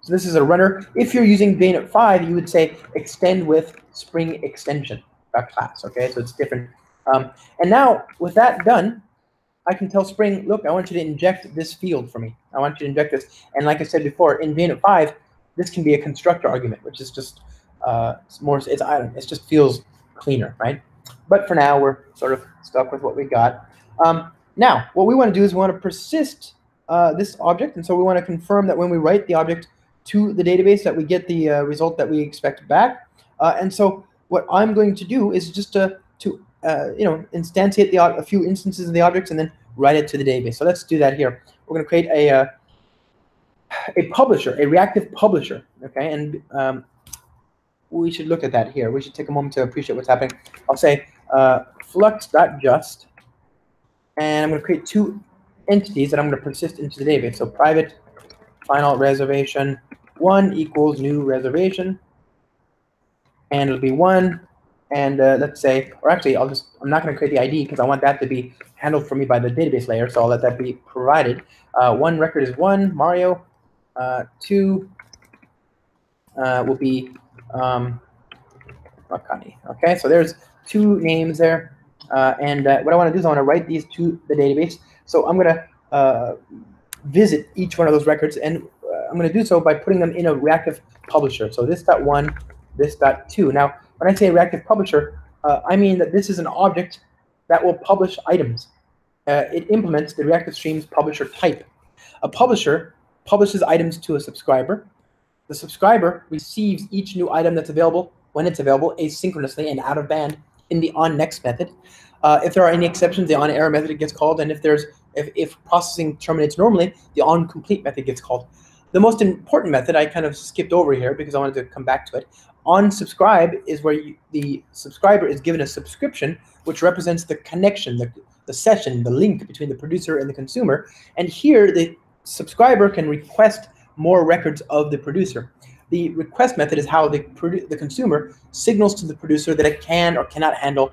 So this is a runner. If you're using JUnit 5, you would say extend with Spring extension class. Okay, so it's different. And now with that done, I can tell Spring, look, I want you to inject this field for me. I want you to inject this. And like I said before, in JUnit 5, this can be a constructor argument, which is just it just feels cleaner, right? But for now, we're sort of stuck with what we got. Now, what we want to do is we want to persist this object, and so we want to confirm that when we write the object to the database, that we get the result that we expect back. And so what I'm going to do is just to instantiate a few instances of the objects and then write it to the database. So let's do that here. We're going to create a publisher, a reactive publisher. Okay, and we should look at that here. We should take a moment to appreciate what's happening. I'll say flux.just, and I'm going to create two entities that I'm going to persist into the database. So private final reservation 1 equals new reservation, and it'll be 1. And let's say, or actually, I'm not going to create the ID because I want that to be handled for me by the database layer. So I'll let that be provided. 1 record is 1 Mario. 2 will be Makani. Okay, so there's 2 names there. And what I want to do is I want to write these to the database. So I'm going to visit each one of those records, and I'm going to do so by putting them in a reactive publisher. So this.1, this.2. Now, when I say reactive publisher, I mean that this is an object that will publish items. It implements the reactive streams publisher type. A publisher publishes items to a subscriber. The subscriber receives each new item that's available, when it's available, asynchronously and out of band in the onNext method. If there are any exceptions, the onError method gets called, and if processing terminates normally, the onComplete method gets called. The most important method I kind of skipped over here because I wanted to come back to it. OnSubscribe is where the subscriber is given a subscription, which represents the connection, the session, the link between the producer and the consumer. And here, the subscriber can request more records of the producer. The request method is how the consumer signals to the producer that it can or cannot handle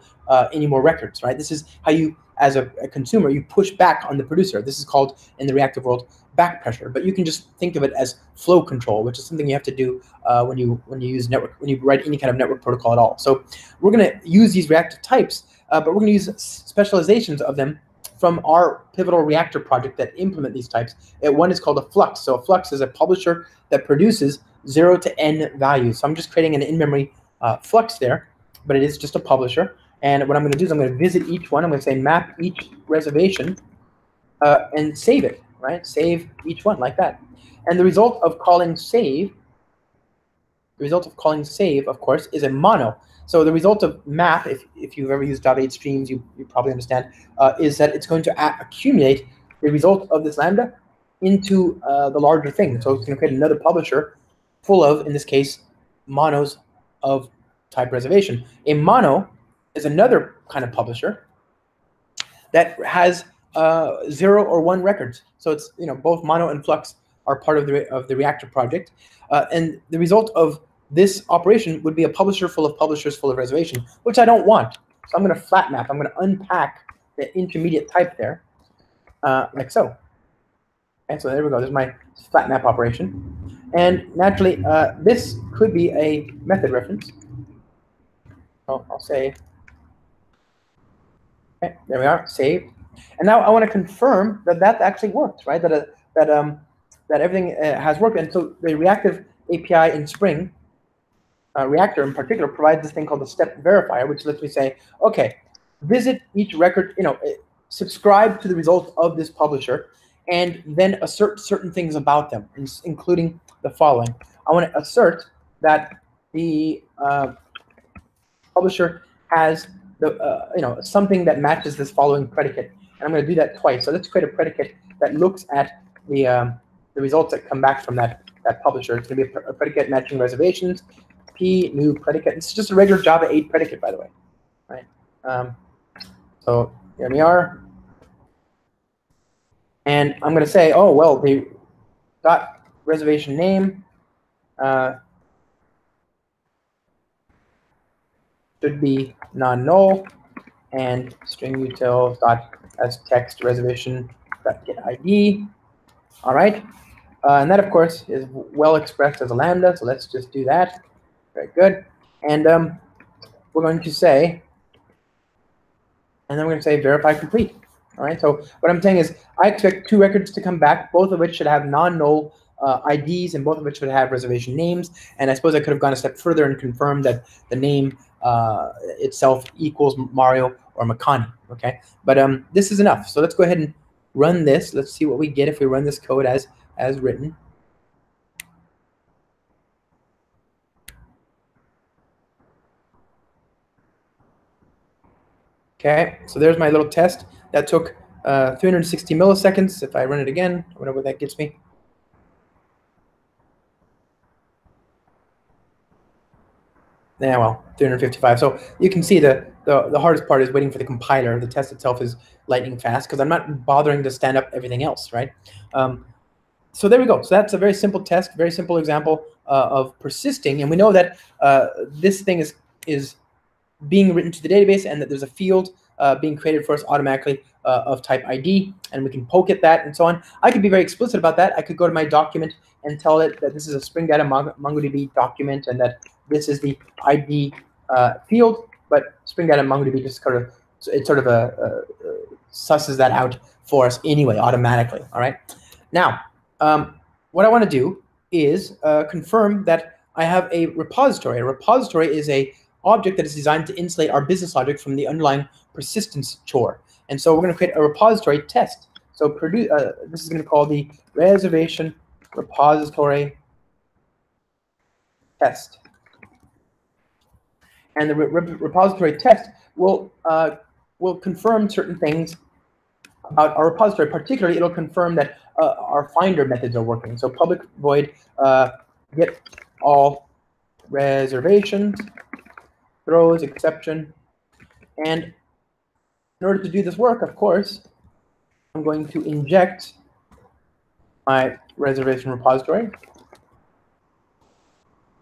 any more records, right? This is how you, as a consumer, you push back on the producer. This is called, in the reactive world, back pressure. But you can just think of it as flow control, which is something you have to do when you write any kind of network protocol at all. So we're going to use these reactive types, but we're going to use specializations of them from our pivotal reactor project that implement these types. One is called a flux. So a flux is a publisher that produces 0 to n values. So I'm just creating an in-memory flux there, but it is just a publisher. And what I'm going to do is I'm going to visit each one. I'm going to say map each reservation and save it, right? Save each one like that. And the result of calling save, of course, is a mono. So the result of map, if you've ever used Java 8 streams, you probably understand, is that it's going to accumulate the result of this lambda into the larger thing. So it's going to create another publisher full of, in this case, monos of type reservation. A mono is another kind of publisher that has 0 or 1 records. So it's, both mono and flux are part of the reactor project, and the result of this operation would be a publisher full of publishers full of reservation, which I don't want. So I'm going to flat map. I'm going to unpack the intermediate type there, like so. And so there we go. There's my flat map operation, and naturally this could be a method reference. So I'll say, okay, there we are, saved. And now I want to confirm that that actually worked, right? That everything has worked. And so the reactive API in Spring, Reactor in particular, provides this thing called the step verifier, which lets me say, okay, visit each record, subscribe to the result of this publisher, and then assert certain things about them, including the following. I want to assert that the publisher has the something that matches this following predicate, and I'm going to do that twice. So let's create a predicate that looks at the results that come back from that publisher. It's going to be a predicate matching reservations. P new predicate. It's just a regular Java 8 predicate, by the way, right? So here we are, and I'm going to say, oh well, the dot reservation name should be non-null, and string util dot as text reservation dot get ID. All right, and that of course is well expressed as a lambda. So let's just do that. Very good. And we're going to say, and then we're going to say verify complete. All right. So what I'm saying is I expect 2 records to come back, both of which should have non-null IDs, and both of which should have reservation names. And I suppose I could have gone a step further and confirmed that the name itself equals Mario or Makani. Okay. But this is enough. So let's go ahead and run this. Let's see what we get if we run this code as written. Okay, so there's my little test. That took 360 milliseconds. If I run it again, I wonder what that gets me. Yeah, well, 355. So you can see the hardest part is waiting for the compiler. The test itself is lightning fast because I'm not bothering to stand up everything else, right? So there we go. So that's a very simple test, very simple example of persisting. And we know that this thing is being written to the database, and that there's a field being created for us automatically of type ID, and we can poke at that and so on. I could be very explicit about that. I could go to my document and tell it that this is a Spring Data MongoDB document and that this is the ID field, but Spring Data MongoDB just sort of susses that out for us anyway, automatically. All right. Now, what I want to do is confirm that I have a repository. A repository is a object that is designed to insulate our business logic from the underlying persistence chore. And so we're going to create a repository test. So this is going to call the reservation repository test. And the repository test will confirm certain things about our repository. Particularly, it'll confirm that our finder methods are working. So public void get all reservations, throws, exception. And in order to do this work, of course, I'm going to inject my reservation repository.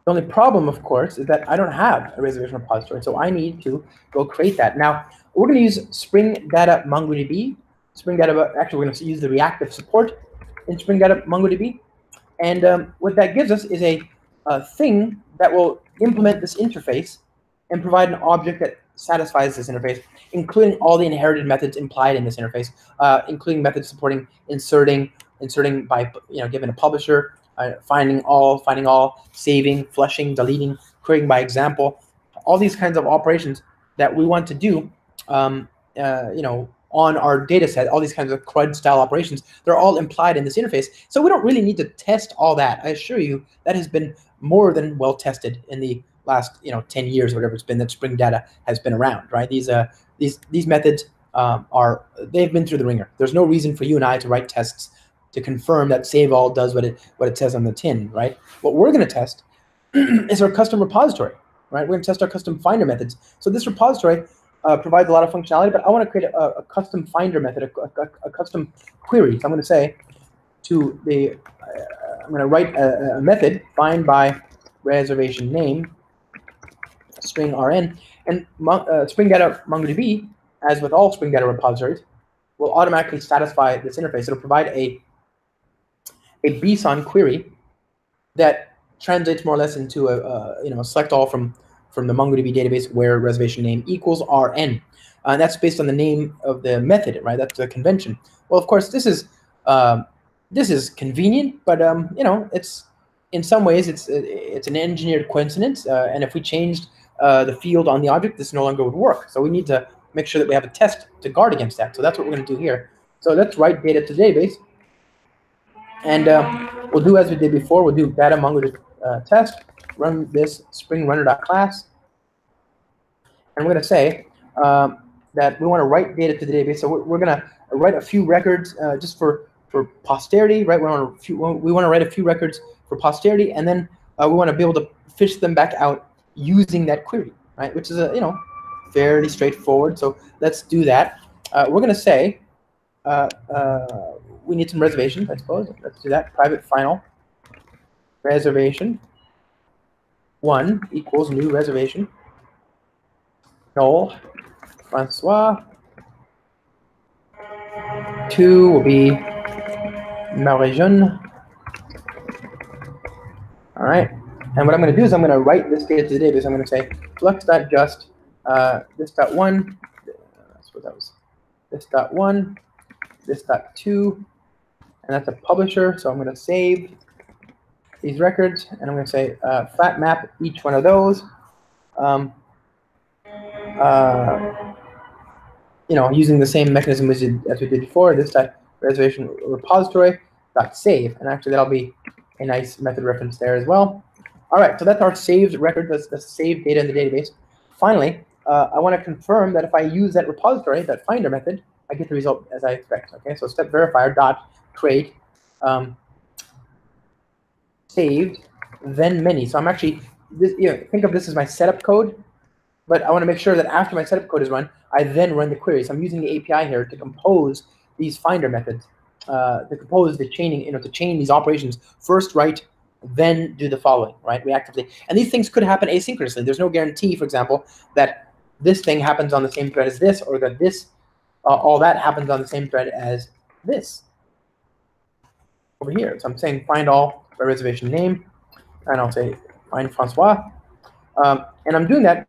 The only problem, of course, is that I don't have a reservation repository, so I need to go create that. Now, we're going to use Spring Data MongoDB. Actually, we're going to use the reactive support in Spring Data MongoDB. And what that gives us is a thing that will implement this interface and provide an object that satisfies this interface, including all the inherited methods implied in this interface, including methods supporting inserting by given a publisher, finding all, saving, flushing, deleting, querying by example, all these kinds of operations that we want to do, on our data set, all these kinds of CRUD style operations, they're all implied in this interface. So we don't really need to test all that. I assure you that has been more than well tested in the last 10 years or whatever it's been that Spring Data has been around, right? These methods they've been through the ringer. There's no reason for you and I to write tests to confirm that save all does what it says on the tin, right? What we're going to test is our custom repository, right? We're going to test our custom finder methods. So this repository provides a lot of functionality, but I want to create a custom finder method, a custom query. So I'm going to say to the, I'm going to write a method, find by reservation name, string rn, and Spring Data MongoDB, as with all Spring Data repositories, will automatically satisfy this interface. It'll provide a BSON query that translates more or less into a select all from the MongoDB database where reservation name equals rn. And that's based on the name of the method, right? That's the convention. Well, of course, this is convenient, but it's in some ways it's an engineered coincidence. And if we changed the field on the object, this no longer would work. So we need to make sure that we have a test to guard against that. So that's what we're going to do here. So let's write data to database, and we'll do as we did before. We'll do data MongoDB test. Run this Spring runner.class, and we're going to say that we want to write data to the database. So we're going to write a few records just for posterity, right? We want to write a few records for posterity, and then we want to be able to fish them back out using that query, right? Which is fairly straightforward. So let's do that. We're going to say we need some reservations, I suppose. Let's do that. Private final reservation 1 equals new reservation. Null Francois. 2 will be ma région. All right. And what I'm going to do is I'm going to write this data to the database. I'm going to say flux.just this.1. That's what that was. This.1, this.2, and that's a publisher. So I'm going to save these records, and I'm going to say fat map each one of those. Using the same mechanism as we did before, this reservation repository .save, and actually that'll be a nice method reference there as well. All right, so that's our saved record. That's saved data in the database. Finally, I want to confirm that if I use that repository, that finder method, I get the result as I expect. Okay, so step verifier dot create saved then many. So I'm actually think of this as my setup code, but I want to make sure that after my setup code is run, I then run the query. So I'm using the API here to compose these finder methods, to compose the chaining, to chain these operations. First write, then do the following, right, reactively. And these things could happen asynchronously. There's no guarantee, for example, that this thing happens on the same thread as this, or that this, all that happens on the same thread as this over here. So I'm saying find all by reservation name, and I'll say find Francois. And I'm doing that,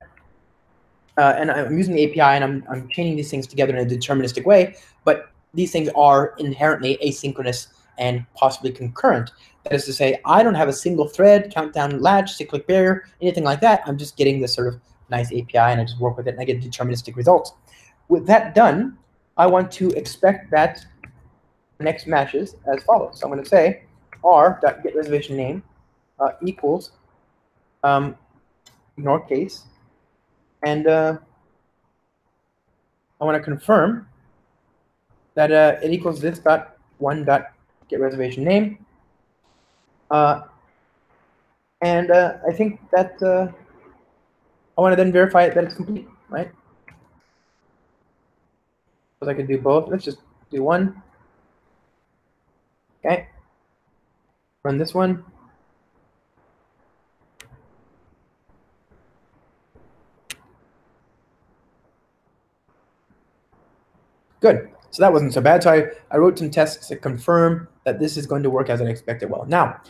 and I'm using the API, and I'm chaining these things together in a deterministic way, but these things are inherently asynchronous and possibly concurrent. That is to say, I don't have a single thread, countdown latch, cyclic barrier, anything like that. I'm just getting this sort of nice API, and I just work with it, and I get deterministic results. With that done, I want to expect that next matches as follows. So I'm going to say r.getReservationName equals ignore case, and I want to confirm that it equals this dot one dot get reservation name, and I think that I want to then verify that it's complete, right? So I could do both. Let's just do one. Okay. Run this one. Good. So that wasn't so bad. So I wrote some tests to confirm that this is going to work as I expected. Well, now,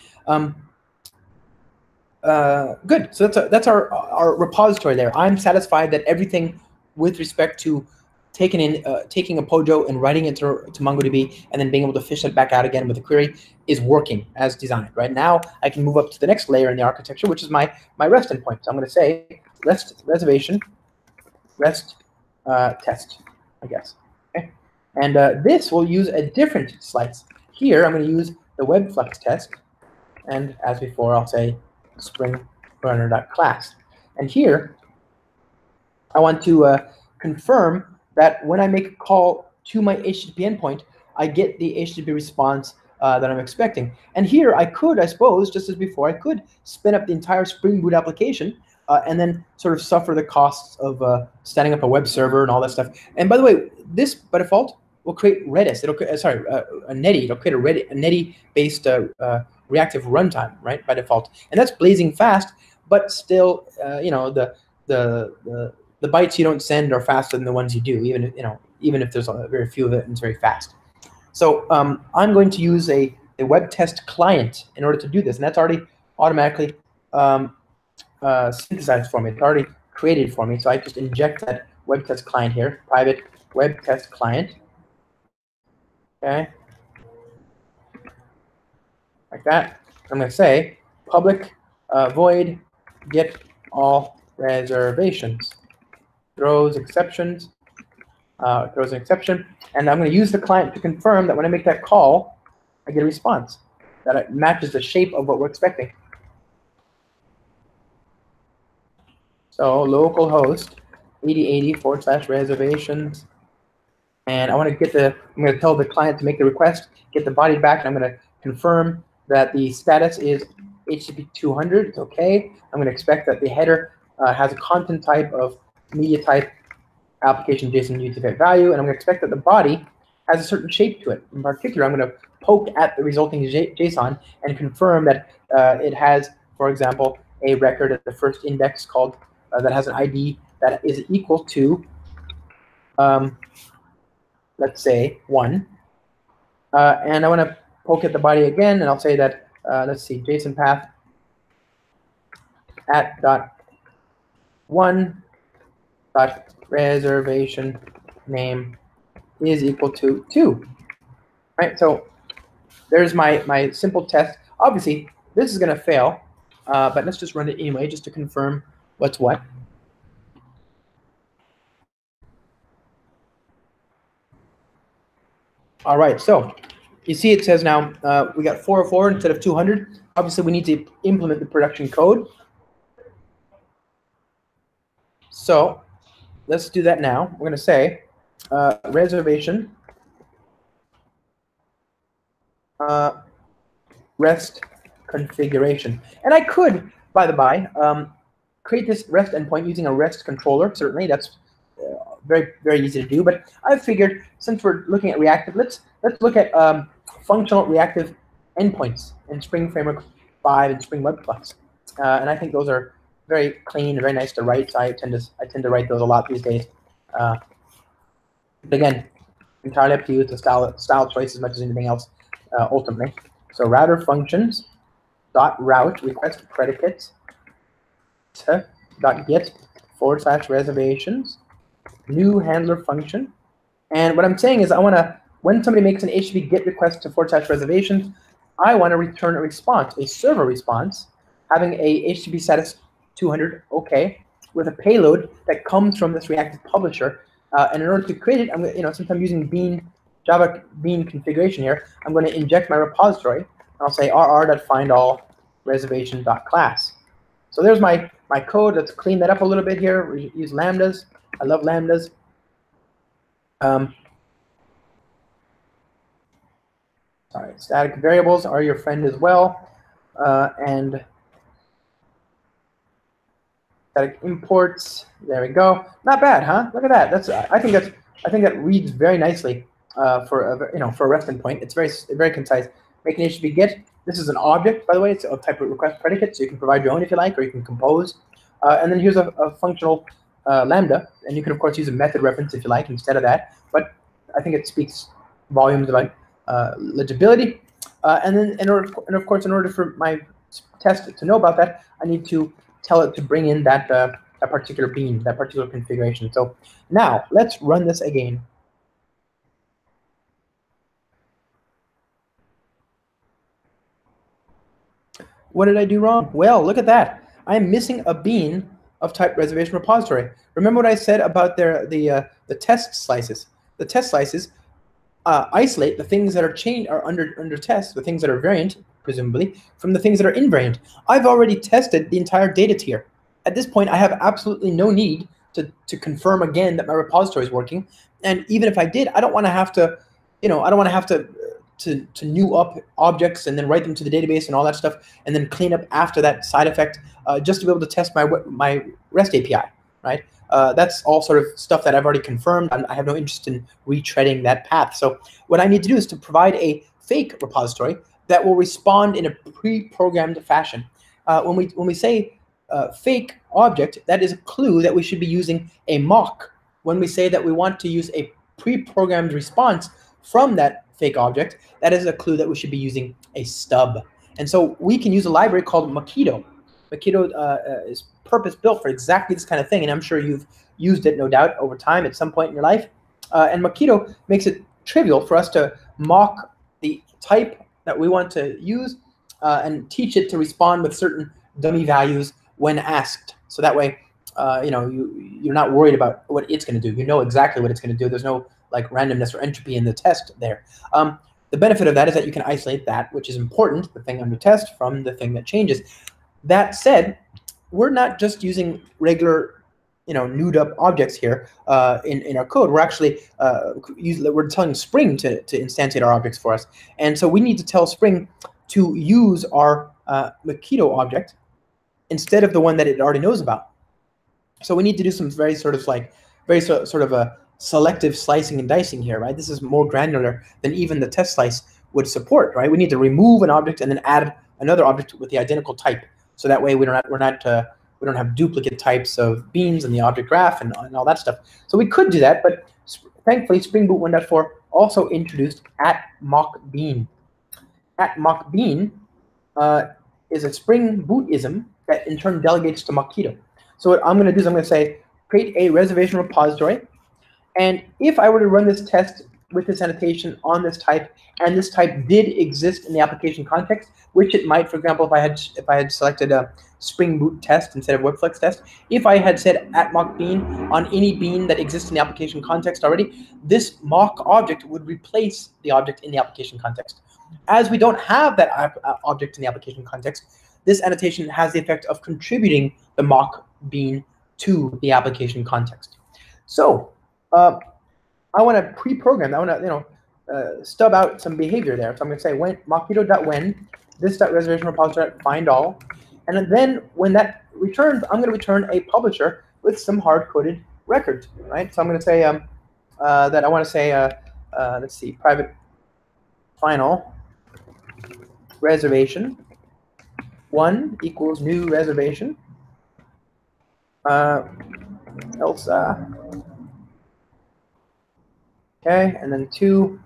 good. So that's our repository there. I'm satisfied that everything with respect to taking a POJO and writing it to MongoDB and then being able to fish it back out again with a query is working as designed. Right now, I can move up to the next layer in the architecture, which is my REST endpoint. So I'm going to say REST reservation, REST test, I guess. Okay, and this will use a different slice. Here, I'm going to use the webflux test, and as before, I'll say springburner.class. And here, I want to confirm that when I make a call to my HTTP endpoint, I get the HTTP response that I'm expecting. And here I could, I suppose, just as before, I could spin up the entire Spring Boot application and then sort of suffer the costs of setting up a web server and all that stuff. And by the way, this by default will create Redis. It'll a Netty. It'll create a Netty-based reactive runtime, right, by default. And that's blazing fast, but still, you know, the bytes you don't send are faster than the ones you do, even if there's very few of it and it's very fast. So I'm going to use a web test client in order to do this, and that's already automatically synthesized for me. It's already created for me, so I just inject that web test client here, private web test client. Okay, like that. I'm going to say public void get all reservations. Throws exceptions, throws an exception, and I'm going to use the client to confirm that when I make that call, I get a response that it matches the shape of what we're expecting. So localhost 8080/reservations, and I want to get I'm going to tell the client to make the request, get the body back, and I'm going to confirm that the status is HTTP 200. It's okay. I'm going to expect that the header has a content type of media type application JSON UTF value, and I'm going to expect that the body has a certain shape to it. In particular, I'm going to poke at the resulting JSON and confirm that it has, for example, a record at the first index called that has an ID that is equal to, let's say, 1. And I want to poke at the body again, and I'll say that, let's see, JSON path at .1 reservation name is equal to 2. Right, so there's my simple test. Obviously, this is going to fail, but let's just run it anyway, just to confirm what's what. All right, so you see it says now we got 404 instead of 200. Obviously, we need to implement the production code. So let's do that now. We're going to say reservation REST configuration. And I could, by the by, create this REST endpoint using a REST controller. Certainly, that's very, very easy to do. But I figured, since we're looking at reactive, let's look at functional reactive endpoints in Spring Framework 5 and Spring Webflux. And I think those are very clean, very nice to write. So I tend to write those a lot these days. But again, entirely up to you. It's a style choice as much as anything else, ultimately. So router functions dot route request predicates dot get / reservations new handler function. And what I'm saying is, I want to, when somebody makes an HTTP GET request to / reservations, I want to return a response, a server response, having a HTTP status 200 OK with a payload that comes from this reactive publisher. And in order to create it, I'm going to, since I'm using Java Bean configuration here, I'm going to inject my repository. I'll say rr.findAllReservation.class. So there's my code. Let's clean that up a little bit here. We use lambdas. I love lambdas. Sorry, static variables are your friend as well. And static imports. There we go. Not bad, huh? Look at that. I think that reads very nicely for a REST endpoint. It's very concise. Make an HTTP GET. This is an object, by the way. It's a type of request predicate, so you can provide your own if you like, or you can compose. And then here's a functional lambda, and you can of course use a method reference if you like instead of that. But I think it speaks volumes about legibility. And then of course, in order for my test to know about that, I need to tell it to bring in that that particular bean, that particular configuration. So now let's run this again. What did I do wrong? Well, look at that. I'm missing a bean of type reservation repository. Remember what I said about the test slices? The test slices isolate the things that are under test, the things that are variant, presumably, from the things that are invariant. I've already tested the entire data tier. At this point, I have absolutely no need to confirm again that my repository is working. And even if I did, I don't want to have to, I don't want to have to new up objects and then write them to the database and all that stuff, and then clean up after that side effect just to be able to test my REST API, right? That's all sort of stuff that I've already confirmed. I have no interest in retreading that path. So what I need to do is to provide a fake repository that will respond in a pre-programmed fashion. When we say fake object, that is a clue that we should be using a mock. When we say that we want to use a pre-programmed response from that fake object, that is a clue that we should be using a stub. And so we can use a library called Mockito. Mockito is purpose-built for exactly this kind of thing, and I'm sure you've used it, no doubt, over time at some point in your life. And Mockito makes it trivial for us to mock the type that we want to use and teach it to respond with certain dummy values when asked. So that way, you're not worried about what it's going to do. You know exactly what it's going to do. There's no like randomness or entropy in the test there. The benefit of that is that you can isolate that which is important, the thing under test, from the thing that changes. That said, we're not just using regular, newed up objects here in our code. We're actually we're telling Spring to instantiate our objects for us, and so we need to tell Spring to use our Mockito object instead of the one that it already knows about. So we need to do some very sort of a selective slicing and dicing here, right? This is more granular than even the test slice would support, right? We need to remove an object and then add another object with the identical type, so that way we don't have duplicate types of beans in the object graph and all that stuff. So we could do that, but thankfully Spring Boot 1.4 also introduced @mockbean. @mockbean is a Spring Bootism that in turn delegates to Mockito. So what I'm going to do is I'm going to say create a reservation repository. And if I were to run this test with this annotation on this type, and this type did exist in the application context, which it might, for example, if I had selected a Spring Boot test instead of WebFlex test, if I had said @mockbean on any bean that exists in the application context already, this mock object would replace the object in the application context. As we don't have that object in the application context, this annotation has the effect of contributing the mock bean to the application context. So I want to pre-program. I want to stub out some behavior there. So I'm going to say mockito.when this.reservation repository find all, and then when that returns, I'm going to return a publisher with some hard-coded records, right? So I'm going to say that I want to say let's see, private final reservation 1 equals new reservation else. Okay, and then 2,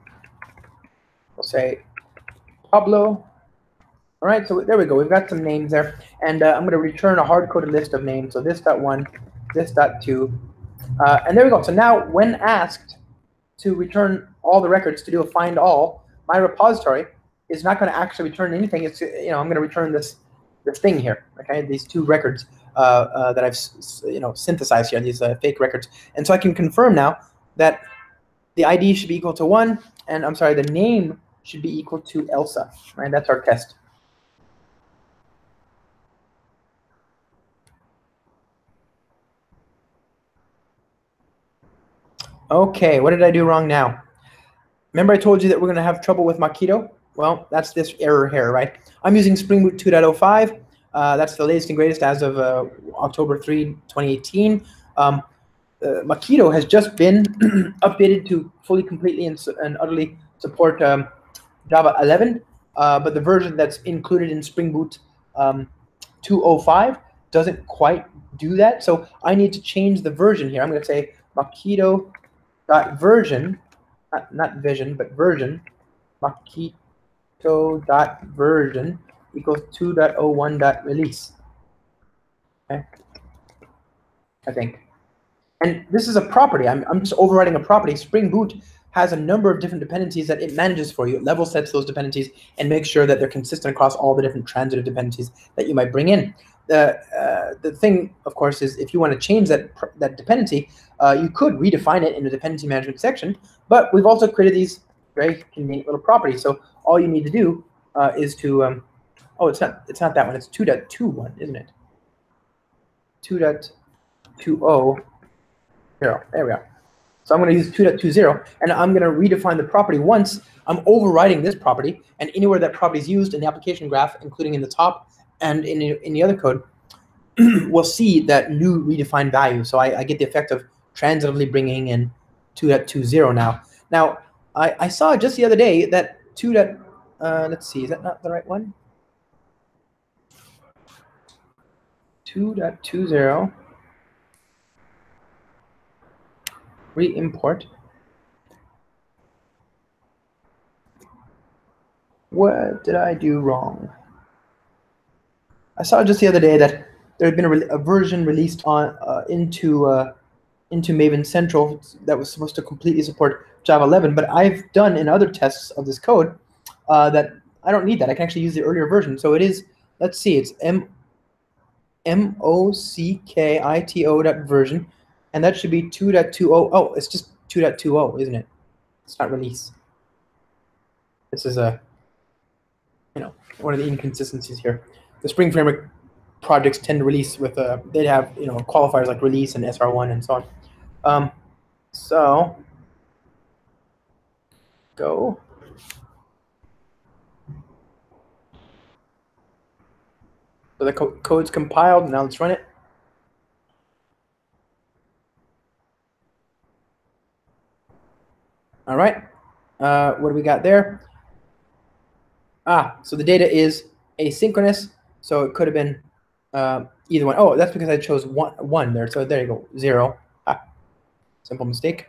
we'll say Pablo. All right, so there we go. We've got some names there, and I'm going to return a hard-coded list of names. So this.1, this.2, and there we go. So now, when asked to return all the records to do a find all, my repository is not going to actually return anything. It's I'm going to return this thing here. Okay, these 2 records that I've synthesized here, these fake records, and so I can confirm now that the ID should be equal to 1, and I'm sorry, the name should be equal to Elsa, right? That's our test. Okay, what did I do wrong now? Remember I told you that we're going to have trouble with Mockito? Well, that's this error here, right? I'm using Spring Boot 2.05. That's the latest and greatest as of October 3, 2018. Mockito has just been updated to fully, completely, and utterly support Java 11, but the version that's included in Spring Boot 2.05 doesn't quite do that. So I need to change the version here. I'm going to say Mockito.version, not vision, but version, Mockito.version equals 2.01.release. Okay. I think. And this is a property. I'm just overriding a property. Spring Boot has a number of different dependencies that it manages for you. It level sets those dependencies and makes sure that they're consistent across all the different transitive dependencies that you might bring in. The thing, of course, is if you want to change that dependency, you could redefine it in the dependency management section. But we've also created these very convenient little properties. So all you need to do is to oh, it's not that one. It's 2.21, isn't it? 2.20. There we are. So I'm going to use 2.20, and I'm going to redefine the property once. I'm overriding this property, and anywhere that property is used in the application graph, including in the top and in the other code, we'll see that new redefined value. So I get the effect of transitively bringing in 2.20 now. Now, I saw just the other day that let's see, is that not the right one? 2.20. Re-import. What did I do wrong? I saw just the other day that there had been a version released on into Maven Central that was supposed to completely support Java 11, but I've done in other tests of this code that I don't need that. I can actually use the earlier version. So it is, let's see, it's mockito.version. And that should be 2.20. Oh, it's just 2.20, isn't it? It's not release. This is one of the inconsistencies here. The Spring Framework projects tend to release with they'd have qualifiers like release and SR1 and so on. So go. So the code's compiled. Now let's run it. All right, what do we got there? So the data is asynchronous, so it could have been either one. Oh, that's because I chose one there. So there you go, 0. Simple mistake.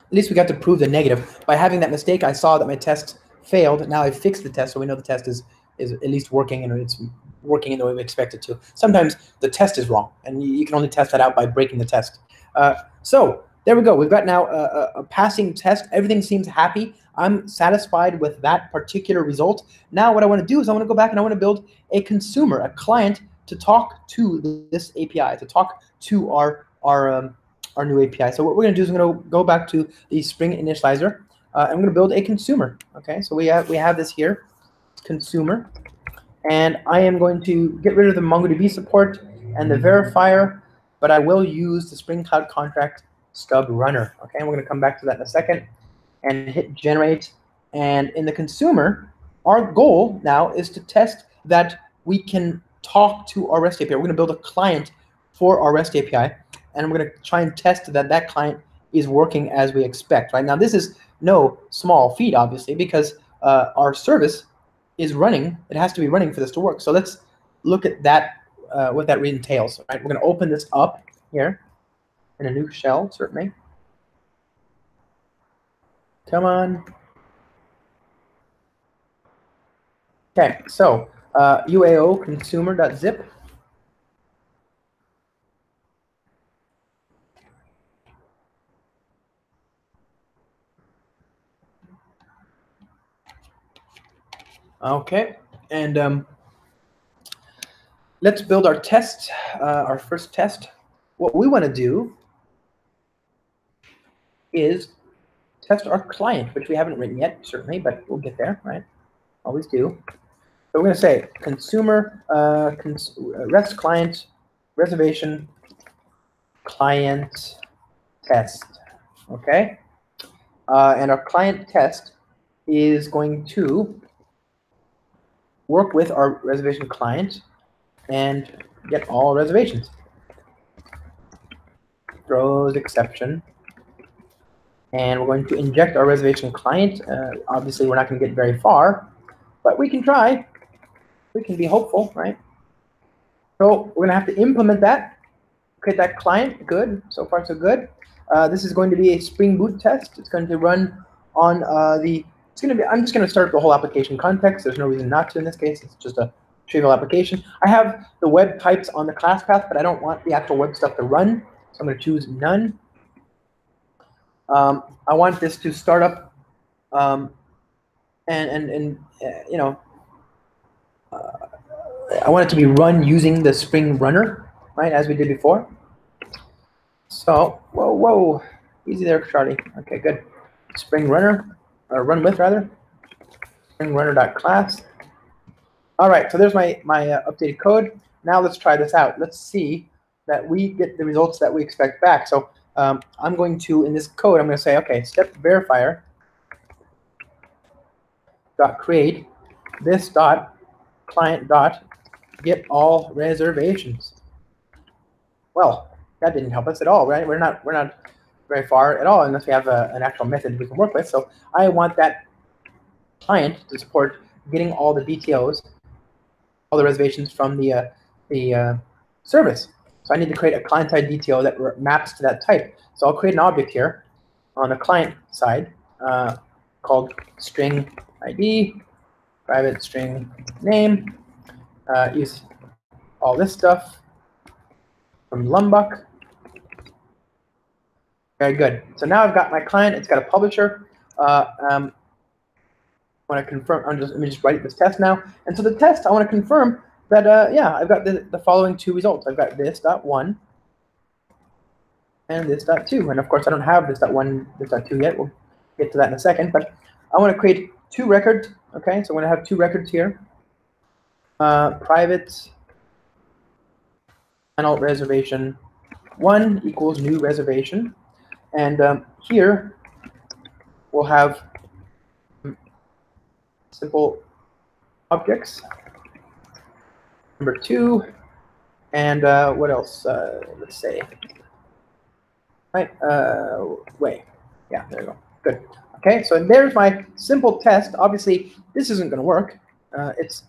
At least we got to prove the negative. By having that mistake, I saw that my test failed. Now I've fixed the test, so we know the test is at least working, and it's working in the way we expect it to. Sometimes the test is wrong, and you can only test that out by breaking the test. So there we go. We've got now a passing test. Everything seems happy. I'm satisfied with that particular result. Now what I want to do is I want to go back and I want to build a consumer, a client, to talk to this API, to talk to our new API. So what we're going to do is we're going to go back to the Spring initializer. And I'm going to build a consumer. Okay, so we have this here, consumer, and I am going to get rid of the MongoDB support and the verifier, but I will use the Spring Cloud Contract stub runner. Okay, and we're going to come back to that in a second, and hit generate. And in the consumer, our goal now is to test that we can talk to our REST API. We're going to build a client for our REST API, and we're going to try and test that client is working as we expect. Right now, this is no small feat, obviously, because our service is running. It has to be running for this to work. So let's look at that, what that entails. Right, we're going to open this up here in a new shell, certainly. Come on. Okay, so UAO consumer.zip. Okay, and let's build our test, our first test. What we want to do is test our client, which we haven't written yet, certainly, but we'll get there, right? Always do. So we're going to say consumer REST client reservation client test, okay? And our client test is going to work with our reservation client and get all reservations. Throws exception. And we're going to inject our reservation client. Obviously, we're not going to get very far, but we can try. We can be hopeful, right? So we're going to have to implement that, create that client. Good. So far, so good. This is going to be a Spring Boot test. It's going to run on I'm just going to start the whole application context. There's no reason not to in this case. It's just a trivial application. I have the web types on the class path, but I don't want the actual web stuff to run, so I'm going to choose none. I want this to start up, you know, I want it to be run using the Spring runner, right, as we did before. So, whoa, easy there, Charlie. Okay, good. Spring runner, or run with rather. Spring runner.class. All right, so there's my updated code. Now let's try this out. Let's see that we get the results that we expect back. So I'm going to, in this code, I'm going to say, okay, step verifier dot create this dot client dot get all reservations. Well, that didn't help us at all, right? We're not very far at all unless we have an actual method we can work with. So I want that client to support getting all the DTOs, all the reservations from the service. So I need to create a client-side DTO that maps to that type. So I'll create an object here on the client side called string ID, private string name, use all this stuff from Lumbuk. Very good. So now I've got my client. It's got a publisher. I want to confirm. Let me just write this test now. And so the test, I want to confirm that, yeah, I've got the following two results. I've got this.1 and this.2. And of course, I don't have this.1, this.2 yet. We'll get to that in a second. But I want to create two records. Okay, so I'm going to have two records here. Private final reservation 1 equals new reservation. And here we'll have simple objects. Number 2, and what else? Let's say, right? Wait, yeah, there you go. Good. Okay, so there's my simple test. Obviously, this isn't going to work. It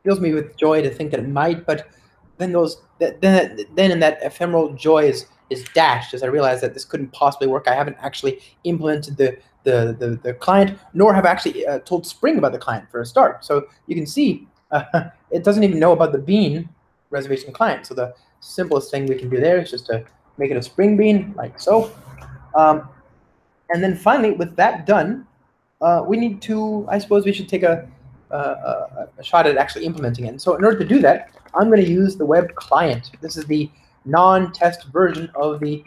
fills me with joy to think that it might, but then then in that ephemeral joy is dashed as I realize that this couldn't possibly work. I haven't actually implemented the client, nor have actually told Spring about the client for a start. So you can see it doesn't even know about the bean reservation client. So the simplest thing we can do there is just to make it a Spring bean, like so. And then finally, with that done, we need to, I suppose we should take a shot at actually implementing it. And so in order to do that, I'm going to use the web client. This is the non-test version of the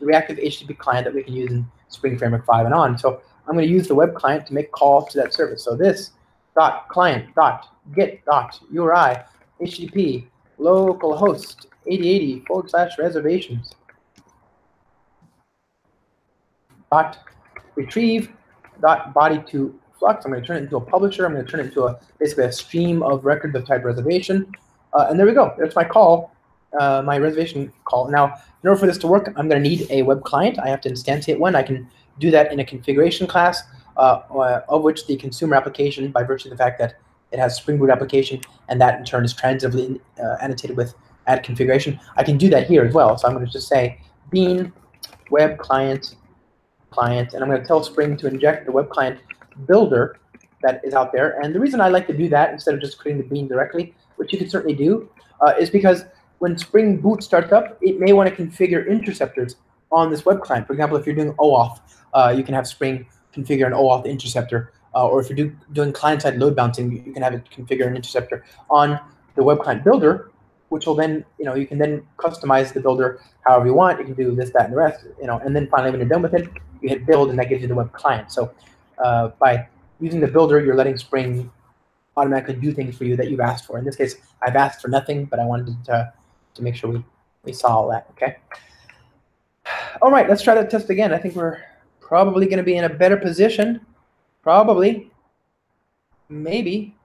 reactive HTTP client that we can use in Spring Framework 5 and on. So I'm going to use the web client to make calls to that service. So this dot client dot get dot URI HTTP localhost 8080 /reservations dot retrieve dot body to flux. I'm going to turn it into a publisher. I'm going to turn it into basically a stream of records of type reservation. And there we go. There's my call, my reservation call. Now, in order for this to work, I'm going to need a web client. I have to instantiate one. I can do that in a configuration class, of which the consumer application, by virtue of the fact that it has Spring Boot application, and that in turn is transitively annotated with add configuration. I can do that here as well. So I'm going to just say bean web client, and I'm going to tell Spring to inject the web client builder that is out there. And the reason I like to do that instead of just creating the bean directly, which you can certainly do, is because when Spring Boot starts up, it may want to configure interceptors on this web client. For example, if you're doing OAuth, you can have Spring configure an OAuth interceptor. Or if you're doing client-side load balancing, you can have it configure an interceptor on the web client builder, which will then, you can then customize the builder however you want. You can do this, that, and the rest, and then finally when you're done with it, you hit build, and that gives you the web client. So by using the builder, you're letting Spring automatically do things for you that you've asked for. In this case, I've asked for nothing, but I wanted to make sure we saw all that, okay? All right, let's try that test again. I think we're probably going to be in a better position. Probably. Maybe.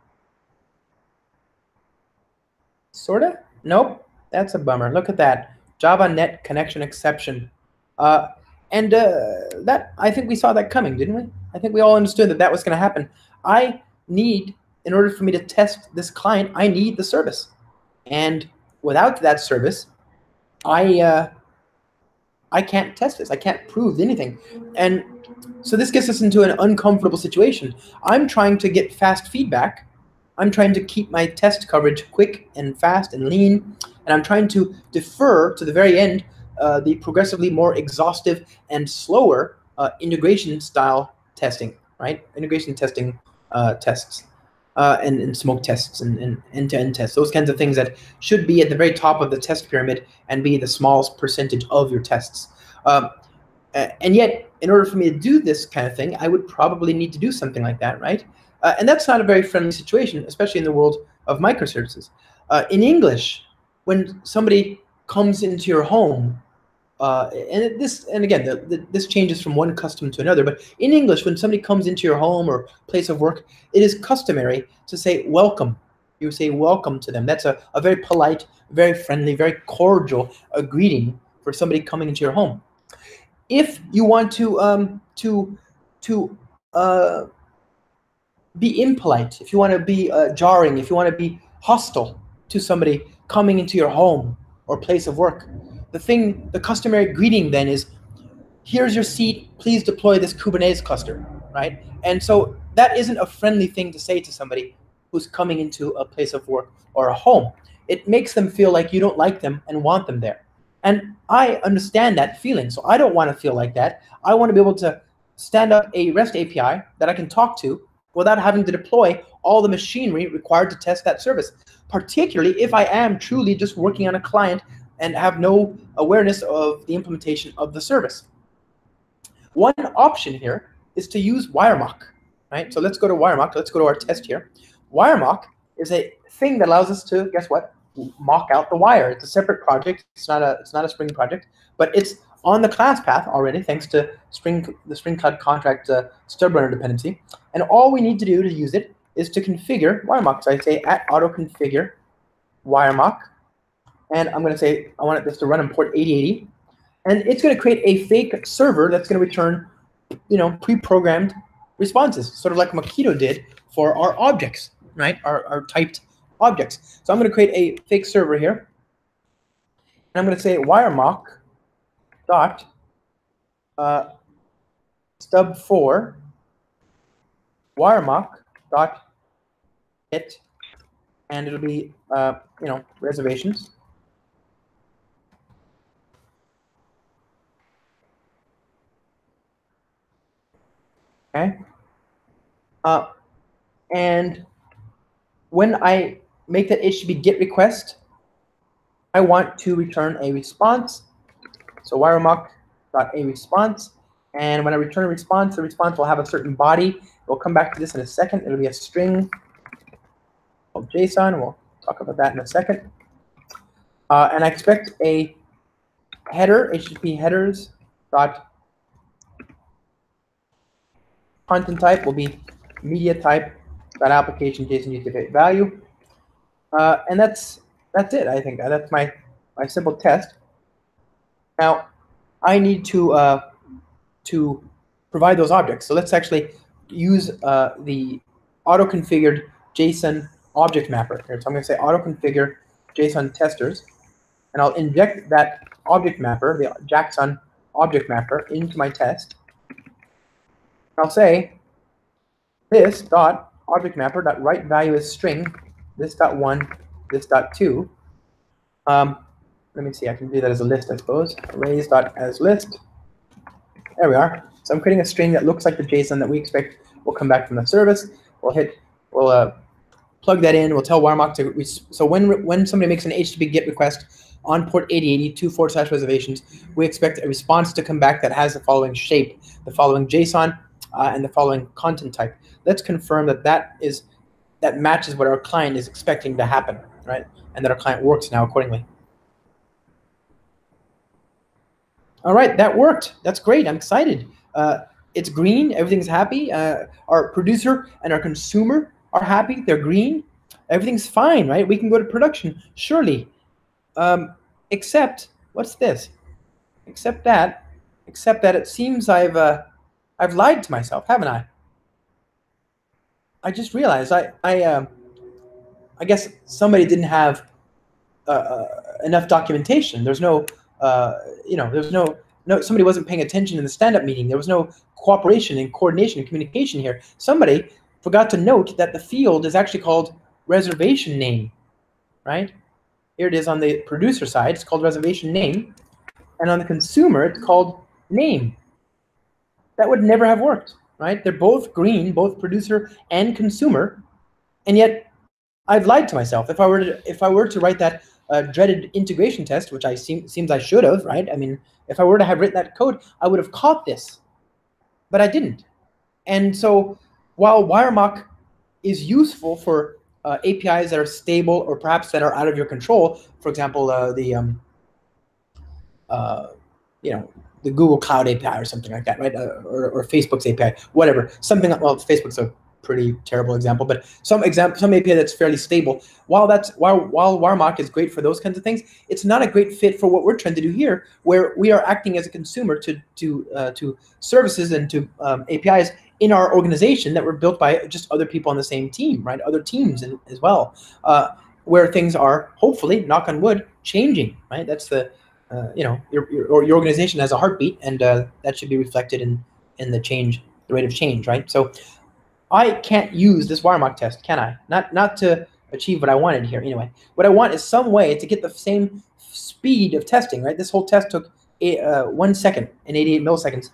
Sorta? Nope. That's a bummer. Look at that. Java net connection exception. That, I think we saw that coming, didn't we? I think we all understood that that was going to happen. I need, in order for me to test this client, I need the service. And without that service, I can't test this. I can't prove anything. And so this gets us into an uncomfortable situation. I'm trying to get fast feedback I'm trying to keep my test coverage quick and fast and lean, and I'm trying to defer to the very end the progressively more exhaustive and slower integration style testing, right? Integration testing tests and smoke tests and end-to-end tests, those kinds of things that should be at the very top of the test pyramid and be the smallest percentage of your tests. And yet, in order for me to do this kind of thing, I would probably need to do something like that, right? And that's not a very friendly situation, especially in the world of microservices. In English, when somebody comes into your home, and again, this changes from one custom to another, but in English, when somebody comes into your home or place of work, it is customary to say welcome. You say welcome to them. That's a very polite, very friendly, very cordial greeting for somebody coming into your home. If you want to be impolite, if you want to be jarring, if you want to be hostile to somebody coming into your home or place of work, the customary greeting then is, here's your seat, please deploy this Kubernetes cluster, right? And so that isn't a friendly thing to say to somebody who's coming into a place of work or a home. It makes them feel like you don't like them and want them there. And I understand that feeling, so I don't want to feel like that. I want to be able to stand up a REST API that I can talk to without having to deploy all the machinery required to test that service, particularly if I am truly just working on a client and have no awareness of the implementation of the service. One option here is to use WireMock, right? So let's go to WireMock. Let's go to our test here. WireMock is a thing that allows us to, guess what? Mock out the wire. It's a separate project. It's not a Spring project, but it's on the class path already, thanks to the Spring Cloud Contract stub runner dependency. And all we need to do to use it is to configure WireMock. So I say @autoconfigure WireMock, and I'm going to say I want this to run on port 8080, and it's going to create a fake server that's going to return, pre-programmed responses, sort of like Mockito did for our objects, right? Our typed objects. So I'm going to create a fake server here, and I'm going to say WireMock dot stub4 WireMock dot hit, and it'll be reservations. Okay. And when I make that HTTP GET request, I want to return a response. So WireMock.aResponse. And when I return a response, the response will have a certain body. We'll come back to this in a second. It'll be a string called JSON. We'll talk about that in a second. And I expect a header, HTTP headers dot content type will be media type dot application JSON user value. And that's it. I think that's my simple test. Now I need to provide those objects. So let's actually use the auto-configured JSON object mapper here. So I'm going to say auto-configure JSON testers, and I'll inject that object mapper, the Jackson object mapper, into my test. I'll say this dot object mapper dot write value is string, this dot one, this dot two. Let me see, I can do that as a list, I suppose. Arrays dot as list. There we are. So I'm creating a string that looks like the JSON that we expect will come back from the service. We'll plug that in. We'll tell WireMock to. So when somebody makes an HTTP GET request on port 8080 to / reservations, we expect a response to come back that has the following shape, the following JSON, and the following content type. Let's confirm that matches what our client is expecting to happen, right? And that our client works now accordingly. All right, that worked. That's great. I'm excited. It's green. Everything's happy. Our producer and our consumer are happy. They're green. Everything's fine, right? We can go to production, surely. Except, what's this? Except that it seems I've lied to myself, haven't I? I just realized I guess somebody didn't have enough documentation. There's no somebody wasn't paying attention in the stand-up meeting. There was no cooperation and coordination and communication here. Somebody forgot to note that the field is actually called reservation name, right? Here it is on the producer side. It's called reservation name. And on the consumer, it's called name. That would never have worked, right? They're both green, both producer and consumer. And yet I've lied to myself. If I were to write that dreaded integration test, which seems I should have, right? I mean, if I were to have written that code, I would have caught this, but I didn't. And so while WireMock is useful for APIs that are stable or perhaps that are out of your control, for example, the Google Cloud API or something like that, right? Or Facebook's API, whatever. Something, well, Facebook's a pretty terrible example, but some API that's fairly stable. While WireMock is great for those kinds of things, it's not a great fit for what we're trying to do here, where we are acting as a consumer to services and to APIs in our organization that were built by just other people on the same team, right? Other teams as well, where things are hopefully, knock on wood, changing, right? That's the your organization has a heartbeat, and that should be reflected in the rate of change, right? So I can't use this WireMock test, can I? Not to achieve what I wanted here. Anyway, what I want is some way to get the same speed of testing, right? This whole test took 1 second and 88 milliseconds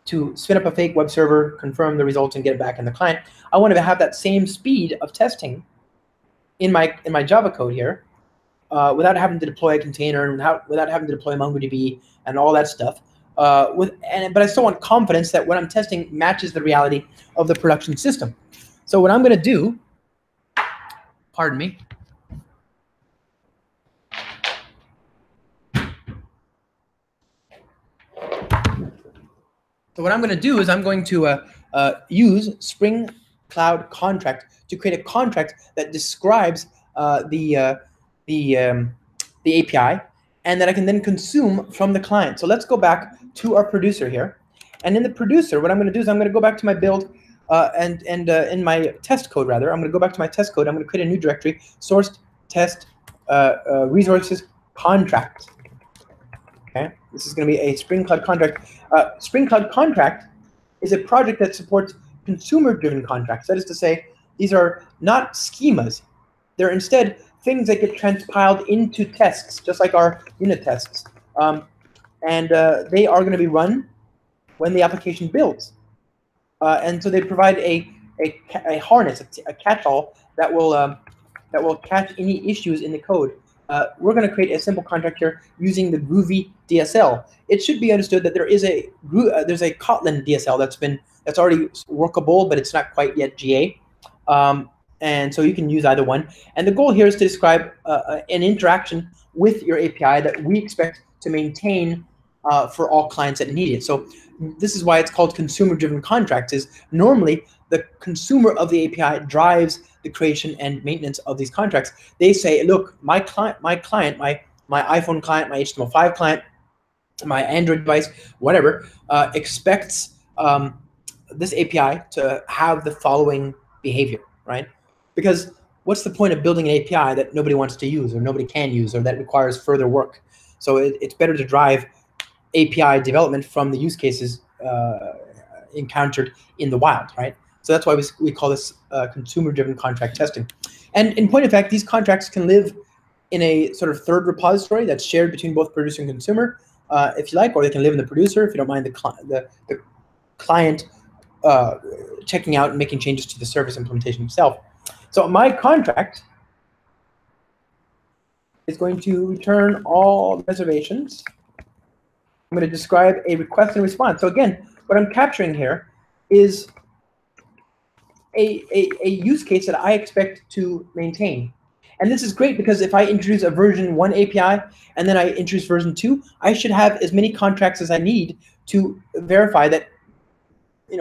to spin up a fake web server, confirm the results, and get it back in the client. I wanted to have that same speed of testing in my Java code here, without having to deploy a container and without having to deploy MongoDB and all that stuff. But I still want confidence that what I'm testing matches the reality of the production system. So what I'm going to do, pardon me. So what I'm going to do is I'm going to use Spring Cloud Contract to create a contract that describes the API, and that I can then consume from the client. So let's go back to our producer here. And in the producer, what I'm going to do is I'm going to go back to my build and in my test code, rather. I'm going to go back to my test code. I'm going to create a new directory, source test resources contract. Okay, this is going to be a Spring Cloud contract. Spring Cloud contract is a project that supports consumer-driven contracts. That is to say, these are not schemas. They're instead things that get transpiled into tests, just like our unit tests. And they are going to be run when the application builds. And so they provide a harness, a catch-all that will catch any issues in the code. We're going to create a simple contract here using the Groovy DSL. It should be understood that there is there's a Kotlin DSL that's already workable, but it's not quite yet GA. And so you can use either one. And the goal here is to describe an interaction with your API that we expect to maintain for all clients that need it. So this is why it's called consumer-driven contracts. Is normally the consumer of the API drives the creation and maintenance of these contracts. They say, look, my iPhone client, my HTML5 client, my Android device, whatever, expects this API to have the following behavior, right? Because what's the point of building an API that nobody wants to use or nobody can use or that requires further work? So it's better to drive API development from the use cases encountered in the wild, right? So that's why we call this consumer-driven contract testing. And in point of fact, these contracts can live in a sort of third repository that's shared between both producer and consumer, if you like, or they can live in the producer if you don't mind the client checking out and making changes to the service implementation itself. So my contract is going to return all reservations. I'm going to describe a request and response. So again, what I'm capturing here is a use case that I expect to maintain. And this is great because if I introduce a version 1 API and then I introduce version 2, I should have as many contracts as I need to verify that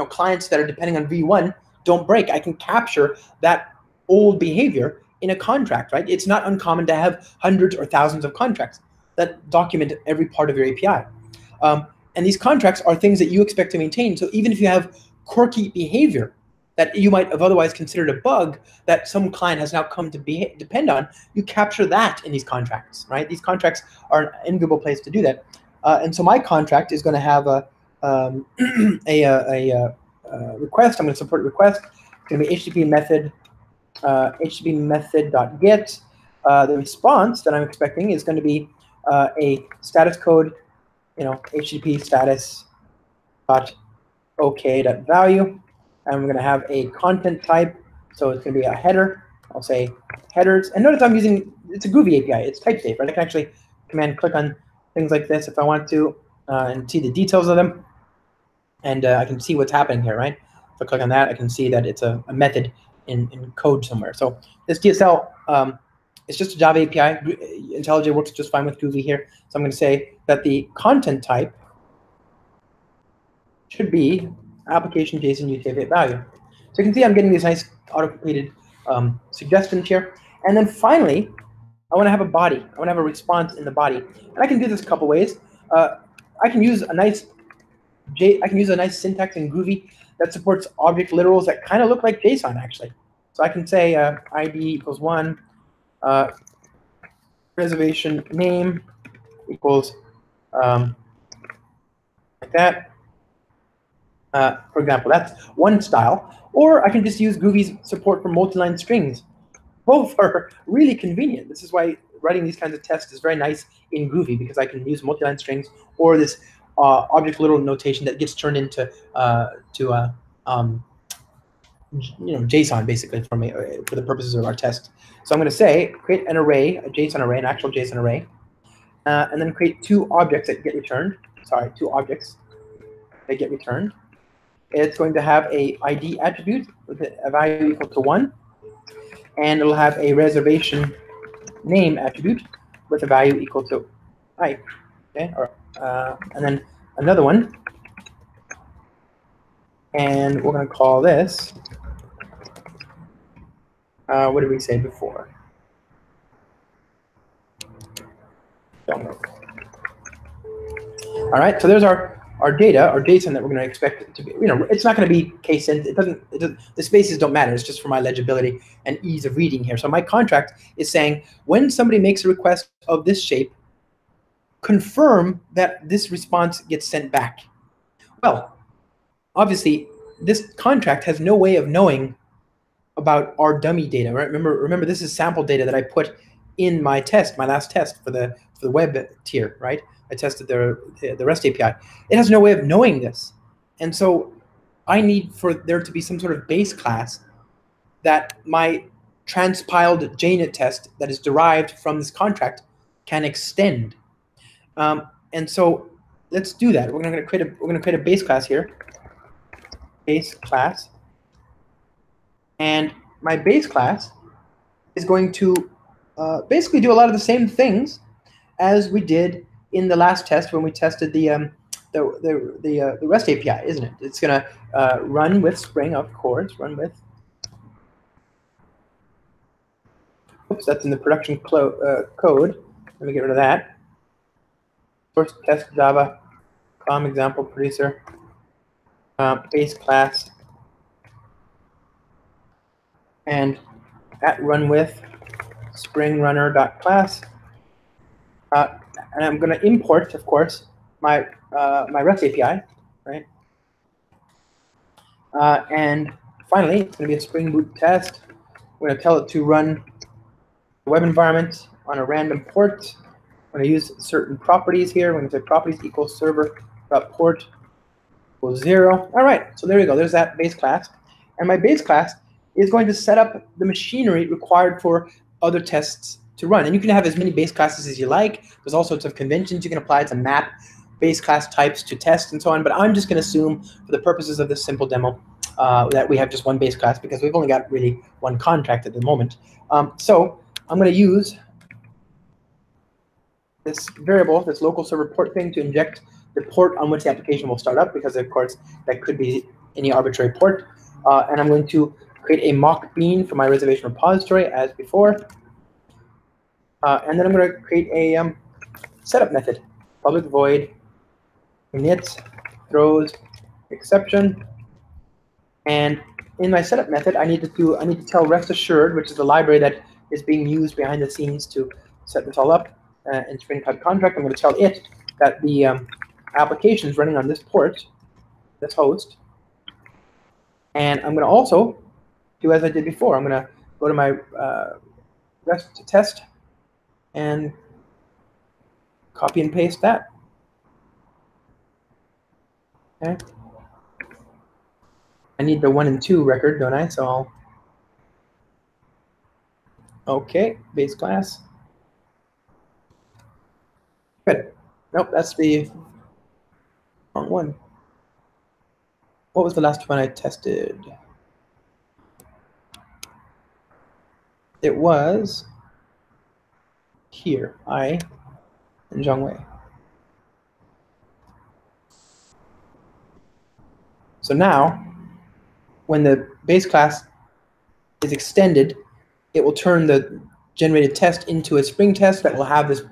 clients that are depending on V1 don't break. I can capture that old behavior in a contract, right? It's not uncommon to have hundreds or thousands of contracts that document every part of your API. And these contracts are things that you expect to maintain. So even if you have quirky behavior that you might have otherwise considered a bug that some client has now come to depend on, you capture that in these contracts, right? These contracts are an enviable place to do that. And so my contract is going to have a request. I'm going to support request. It's going to be HTTP method HTTP method.get. The response that I'm expecting is going to be a status code, HTTP status dot OK.value. And we're going to have a content type. So it's going to be a header. I'll say headers. And notice I'm using, it's a Groovy API. It's type safe, right? I can actually command click on things like this if I want to and see the details of them. And I can see what's happening here, right? If I click on that, I can see that it's a method in code somewhere. So this DSL, it's just a Java API. IntelliJ works just fine with Groovy here. So I'm going to say that the content type should be application JSON UTF-8 value. So you can see I'm getting these nice auto-completed suggestions here. And then finally, I want to have a body. I want to have a response in the body. And I can do this a couple ways. I can use a nice syntax in Groovy that supports object literals that kind of look like JSON, actually. So I can say ID equals 1, reservation name equals like that. For example, that's one style. Or I can just use Groovy's support for multi-line strings. Both are really convenient. This is why writing these kinds of tests is very nice in Groovy, because I can use multi-line strings or this object literal notation that gets turned into JSON basically for the purposes of our test. So I'm going to say create an array, a JSON array, an actual JSON array, and then create two objects that get returned. Sorry, two objects that get returned. It's going to have a ID attribute with a value equal to 1, and it'll have a reservation name attribute with a value equal to I. Okay, and then another one, and we're going to call this. What did we say before? Don't know. All right, so there's our data, our JSON that we're going to expect it to be. It's not going to be case sensitive. The spaces don't matter. It's just for my legibility and ease of reading here. So my contract is saying when somebody makes a request of this shape, confirm that this response gets sent back. Well, obviously, this contract has no way of knowing about our dummy data, right? Remember, this is sample data that I put in my test, my last test for the web tier, right? I tested the REST API. It has no way of knowing this, and so I need for there to be some sort of base class that my transpiled JUnit test that is derived from this contract can extend. And so let's do that. We're going to create a base class here, base class. And my base class is going to basically do a lot of the same things as we did in the last test when we tested the REST API, isn't it? It's going to run with Spring, of course. Run with. Oops, that's in the production code. Let me get rid of that. Source test Java, com example producer, base class. And at run with spring runner.class, and I'm going to import, of course, my REST API, right? And finally, it's going to be a Spring Boot test. We're going to tell it to run the web environment on a random port. I'm going to use certain properties here. We're going to say properties equals server.port equals 0. All right, so there we go. There's that base class, and my base class is going to set up the machinery required for other tests to run. And you can have as many base classes as you like. There's all sorts of conventions you can apply to map base class types to tests and so on. But I'm just going to assume, for the purposes of this simple demo, that we have just one base class because we've only got really one contract at the moment. So I'm going to use this variable, this local server port thing, to inject the port on which the application will start up, because, of course, that could be any arbitrary port. And I'm going to create a mock bean for my reservation repository as before. And then I'm going to create a setup method, public void init throws exception. And in my setup method, I need to tell rest assured, which is the library that is being used behind the scenes to set this all up in Spring Cloud Contract. I'm going to tell it that the application is running on this port, this host. And I'm going to also do as I did before. I'm going to go to my REST test and copy and paste that. Okay. I need the 1 and 2 record, don't I? So I'll, okay, base class. Good. Nope, that's the wrong one. What was the last one I tested? It was here, I and Zhongwei. So now, when the base class is extended, it will turn the generated test into a Spring test that will have this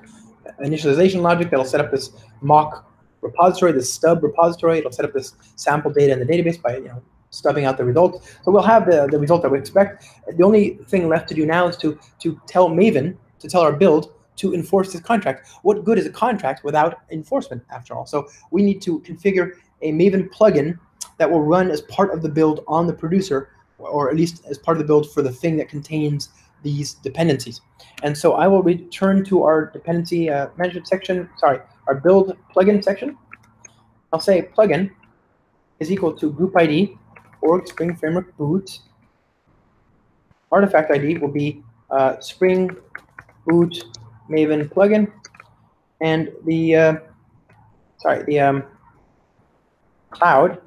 initialization logic that'll set up this mock repository, this stub repository. It'll set up this sample data in the database by stubbing out the result. So we'll have the result that we expect. The only thing left to do now is to tell Maven, to tell our build to enforce this contract. What good is a contract without enforcement, after all? So we need to configure a Maven plugin that will run as part of the build on the producer, or at least as part of the build for the thing that contains these dependencies. And so I will return to our dependency management section, sorry, our build plugin section. I'll say plugin is equal to group ID, org Spring Framework boot. Artifact ID will be Spring boot Maven plugin, and the cloud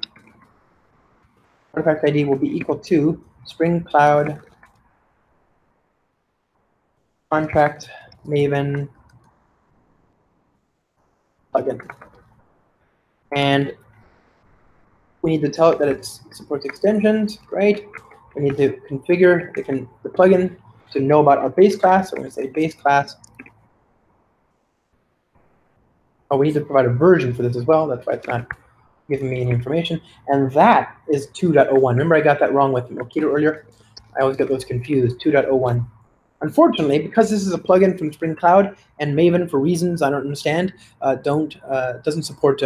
artifact ID will be equal to Spring Cloud contract Maven plugin. And we need to tell it that it supports extensions, right? We need to configure the plugin to know about our base class. So we're going to say base class. Oh, we need to provide a version for this as well. That's why it's not giving me any information. And that is 2.01. Remember, I got that wrong with Mockito earlier. I always get those confused. 2.01. Unfortunately, because this is a plugin from Spring Cloud and Maven, for reasons I don't understand, doesn't support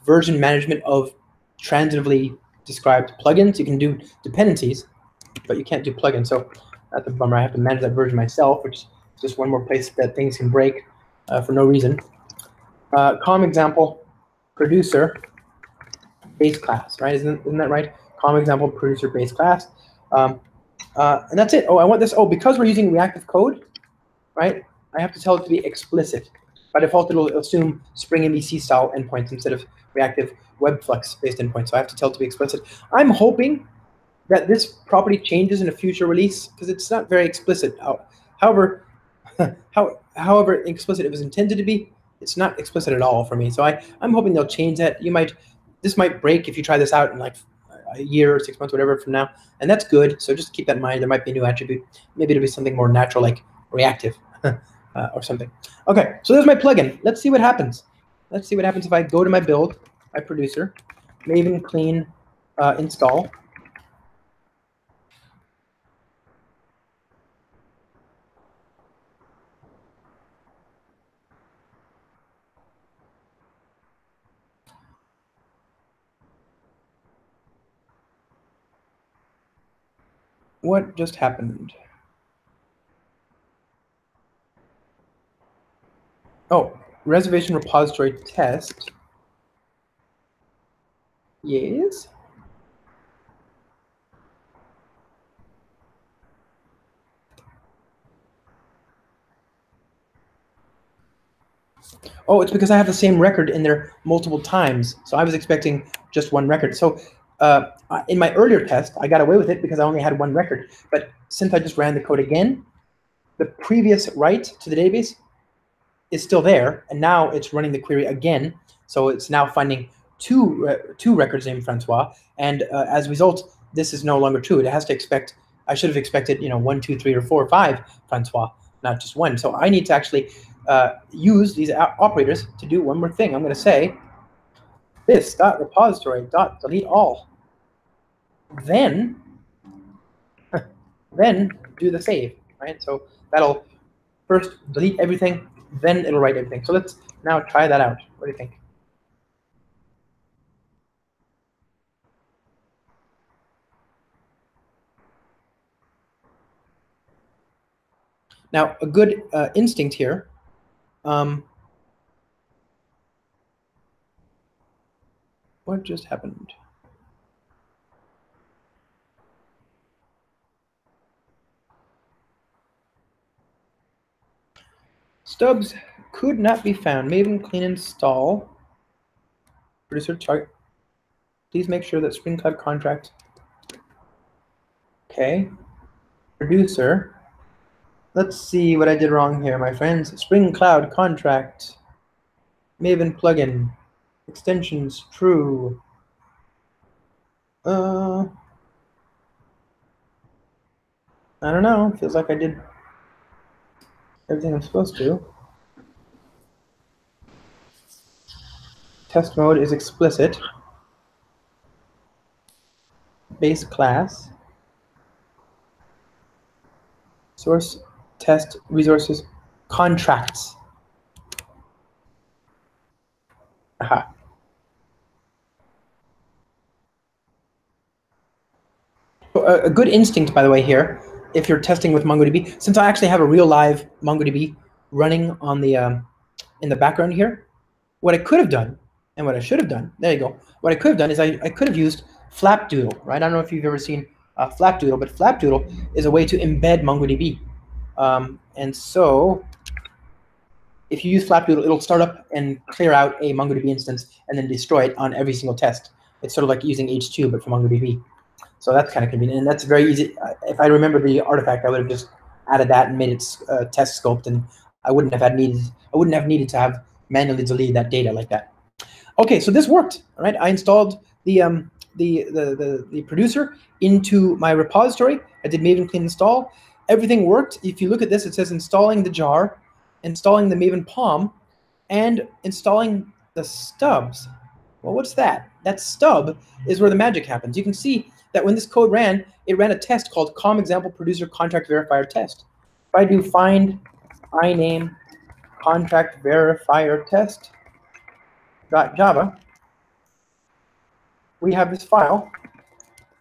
version management of transitively described plugins. You can do dependencies, but you can't do plugins. So that's a bummer. I have to manage that version myself, which is just one more place that things can break for no reason. Com example, producer, base class, right? Isn't that right? Com example, producer, base class. And that's it. Oh, I want this. Oh, because we're using reactive code, right? I have to tell it to be explicit. By default, it'll assume Spring MVC style endpoints instead of reactive WebFlux based endpoints. So I have to tell it to be explicit. I'm hoping that this property changes in a future release because it's not very explicit. However, however explicit it was intended to be, it's not explicit at all for me. So I'm hoping they'll change that. This might break if you try this out in like a year or 6 months, whatever from now, and that's good. So just keep that in mind. There might be a new attribute. Maybe it'll be something more natural like reactive or something. Okay, so there's my plugin. Let's see what happens. Let's see what happens if I go to my build, my producer, Maven clean install. What just happened? Oh, reservation repository test. Yes. Oh, it's because I have the same record in there multiple times. So I was expecting just one record. So in my earlier test, I got away with it because I only had one record. But since I just ran the code again, the previous write to the database is still there, and now it's running the query again. So it's now finding two records named Francois, and as a result, this is no longer true. It has to expect. I should have expected, 1, 2, 3, or 4, or 5 Francois, not just one. So I need to actually use these operators to do one more thing. I'm going to say this .repository .delete all. Then do the save, right? So that'll first delete everything, then it'll write everything. So let's now try that out. What do you think? Now, a good instinct here. What just happened? Stubs could not be found. Maven clean install. Producer chart. Please make sure that Spring Cloud contract. Okay. Producer. Let's see what I did wrong here, my friends. Spring Cloud contract. Maven plugin. Extensions true. I don't know. Feels like I did everything I'm supposed to. Test mode is explicit. Base class. Source test resources contracts. Aha. A good instinct, by the way, here, if you're testing with MongoDB, since I actually have a real live MongoDB running on the in the background here, what I could have done and what I should have done, there you go. What I could have done is I could have used Flapdoodle, right? I don't know if you've ever seen Flapdoodle, but Flapdoodle is a way to embed MongoDB. And so if you use Flapdoodle, it'll start up and clear out a MongoDB instance and then destroy it on every single test. It's sort of like using H2, but for MongoDB. So that's kind of convenient, and that's very easy. If I remember the artifact, I would have just added that and made it test scoped, and I wouldn't have needed to have manually delete that data like that. Okay, so this worked. All right, I installed the producer into my repository. I did Maven clean install. Everything worked. If you look at this, it says installing the jar, installing the Maven POM, and installing the stubs. Well, what's that? That stub is where the magic happens. You can see that when this code ran, it ran a test called com example producer contract verifier test. If I do find iname contract verifier test .java, we have this file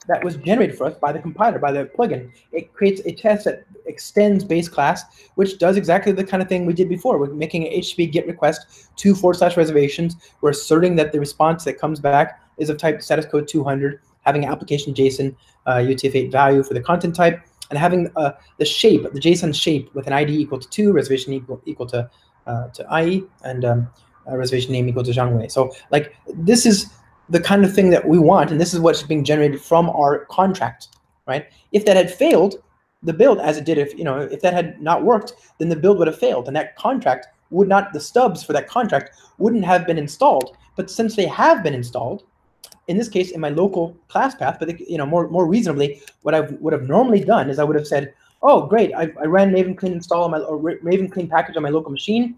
that was generated for us by the compiler, by the plugin. It creates a test that extends base class, which does exactly the kind of thing we did before. We're making an HTTP GET request to / reservations. We're asserting that the response that comes back is of type status code 200, having an application JSON UTF-8 value for the content type, and having the shape, the JSON shape with an ID equal to 2, reservation equal to IE, and reservation name equal to Zhangwei. So like this is the kind of thing that we want, and this is what's being generated from our contract, right? If that had failed, the build, as it did, if that had not worked, then the build would have failed, and that contract would not, the stubs for that contract wouldn't have been installed. But since they have been installed, in this case, in my local class path, but more reasonably, what I would have normally done is I would have said, oh, great, I ran Maven clean install on or Maven clean package on my local machine.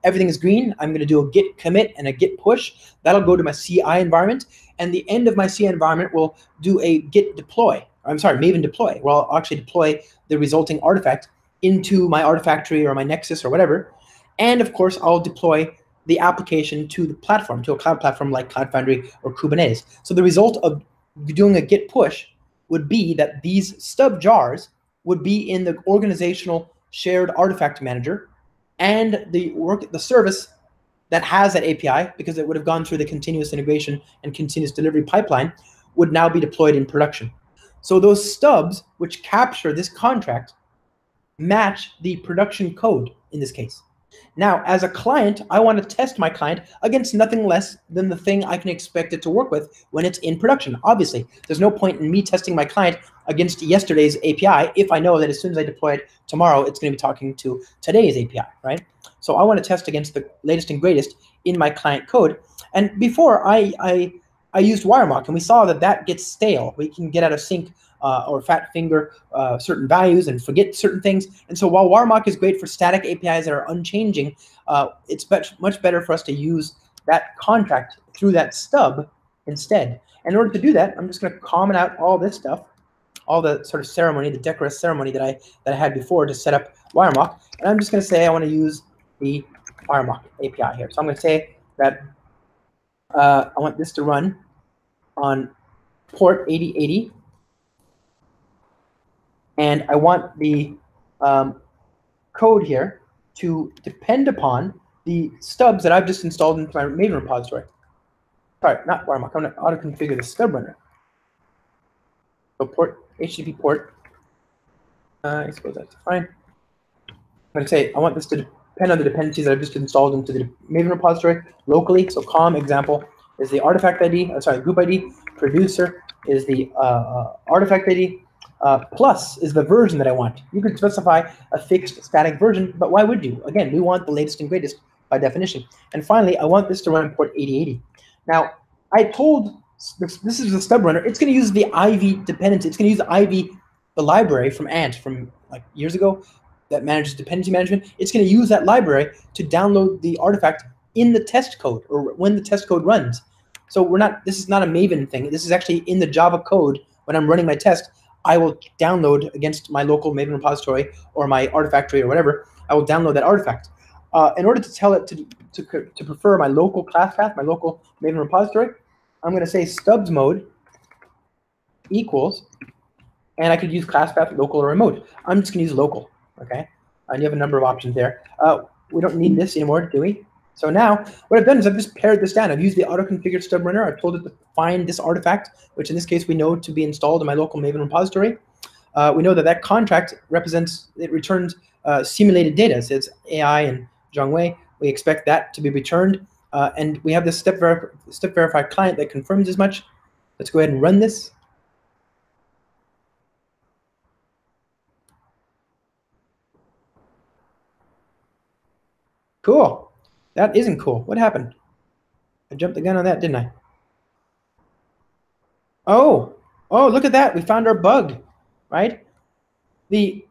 Everything is green. I'm going to do a git commit and a git push. That'll go to my CI environment, and the end of my CI environment will do a git deploy. I'm sorry, Maven deploy, where I'll actually deploy the resulting artifact into my Artifactory or my Nexus or whatever. And of course, I'll deploy the application to the platform, to a cloud platform like Cloud Foundry or Kubernetes. So the result of doing a git push would be that these stub jars would be in the organizational shared artifact manager, and the service that has that API, because it would have gone through the continuous integration and continuous delivery pipeline, would now be deployed in production. So those stubs, which capture this contract, match the production code in this case. Now, as a client, I want to test my client against nothing less than the thing I can expect it to work with when it's in production. Obviously, there's no point in me testing my client against yesterday's API if I know that as soon as I deploy it tomorrow, it's going to be talking to today's API, right? So I want to test against the latest and greatest in my client code. And before, I used Wiremock, and we saw that that gets stale. We can get out of sync or fat finger certain values and forget certain things. And so while Wiremock is great for static APIs that are unchanging, it's much better for us to use that contract through that stub instead. And in order to do that, I'm just going to comment out all this stuff, all the sort of ceremony, the decorous ceremony that I had before to set up Wiremock. And I'm just going to say I want to use the Wiremock API here. So I'm going to say that I want this to run on port 8080. And I want the code here to depend upon the stubs that I've just installed into my Maven repository. Sorry, not watermark. I'm going to auto-configure the stub runner. So port, HTTP port. I suppose that's fine. I'm going to say I want this to depend on the dependencies that I've just installed into the Maven repository locally. So com example is the artifact ID, group ID. Producer is the artifact ID. Plus is the version that I want. You could specify a fixed static version, but why would you? Again, we want the latest and greatest by definition. And finally, I want this to run port 8080. Now, I told this is the stub runner. It's going to use the Ivy dependency. It's going to use the Ivy, the library from Ant from like years ago that manages dependency management. It's going to use that library to download the artifact in the test code or when the test code runs. So this is not a Maven thing. This is actually in the Java code. When I'm running my test, I will download against my local Maven repository or my artifactory or whatever. I will download that artifact. In order to tell it to prefer my local class path, my local Maven repository, I'm going to say stubs mode equals, and I could use class path, local, or remote. I'm just going to use local, okay? And you have a number of options there. We don't need this anymore, do we? So now what I've done is I've just pared this down. I've used the auto-configured stub runner. I've told it to find this artifact, which in this case we know to be installed in my local Maven repository. We know that that contract returns simulated data. So it's AI and Zhongwei. We expect that to be returned. And we have this step verify client that confirms as much. Let's go ahead and run this. Cool. That isn't cool. What happened? I jumped the gun on that, didn't I? Oh, look at that. We found our bug, right? The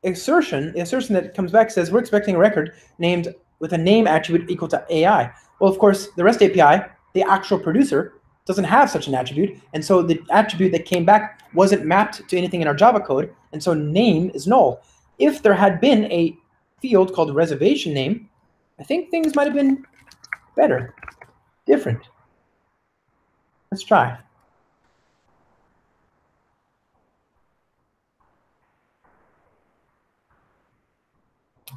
assertion that comes back says we're expecting a record named with a name attribute equal to AI. Well, of course, the REST API, the actual producer, doesn't have such an attribute. And so the attribute that came back wasn't mapped to anything in our Java code. And so name is null. If there had been a field called reservation name, I think things might have been better, different. Let's try.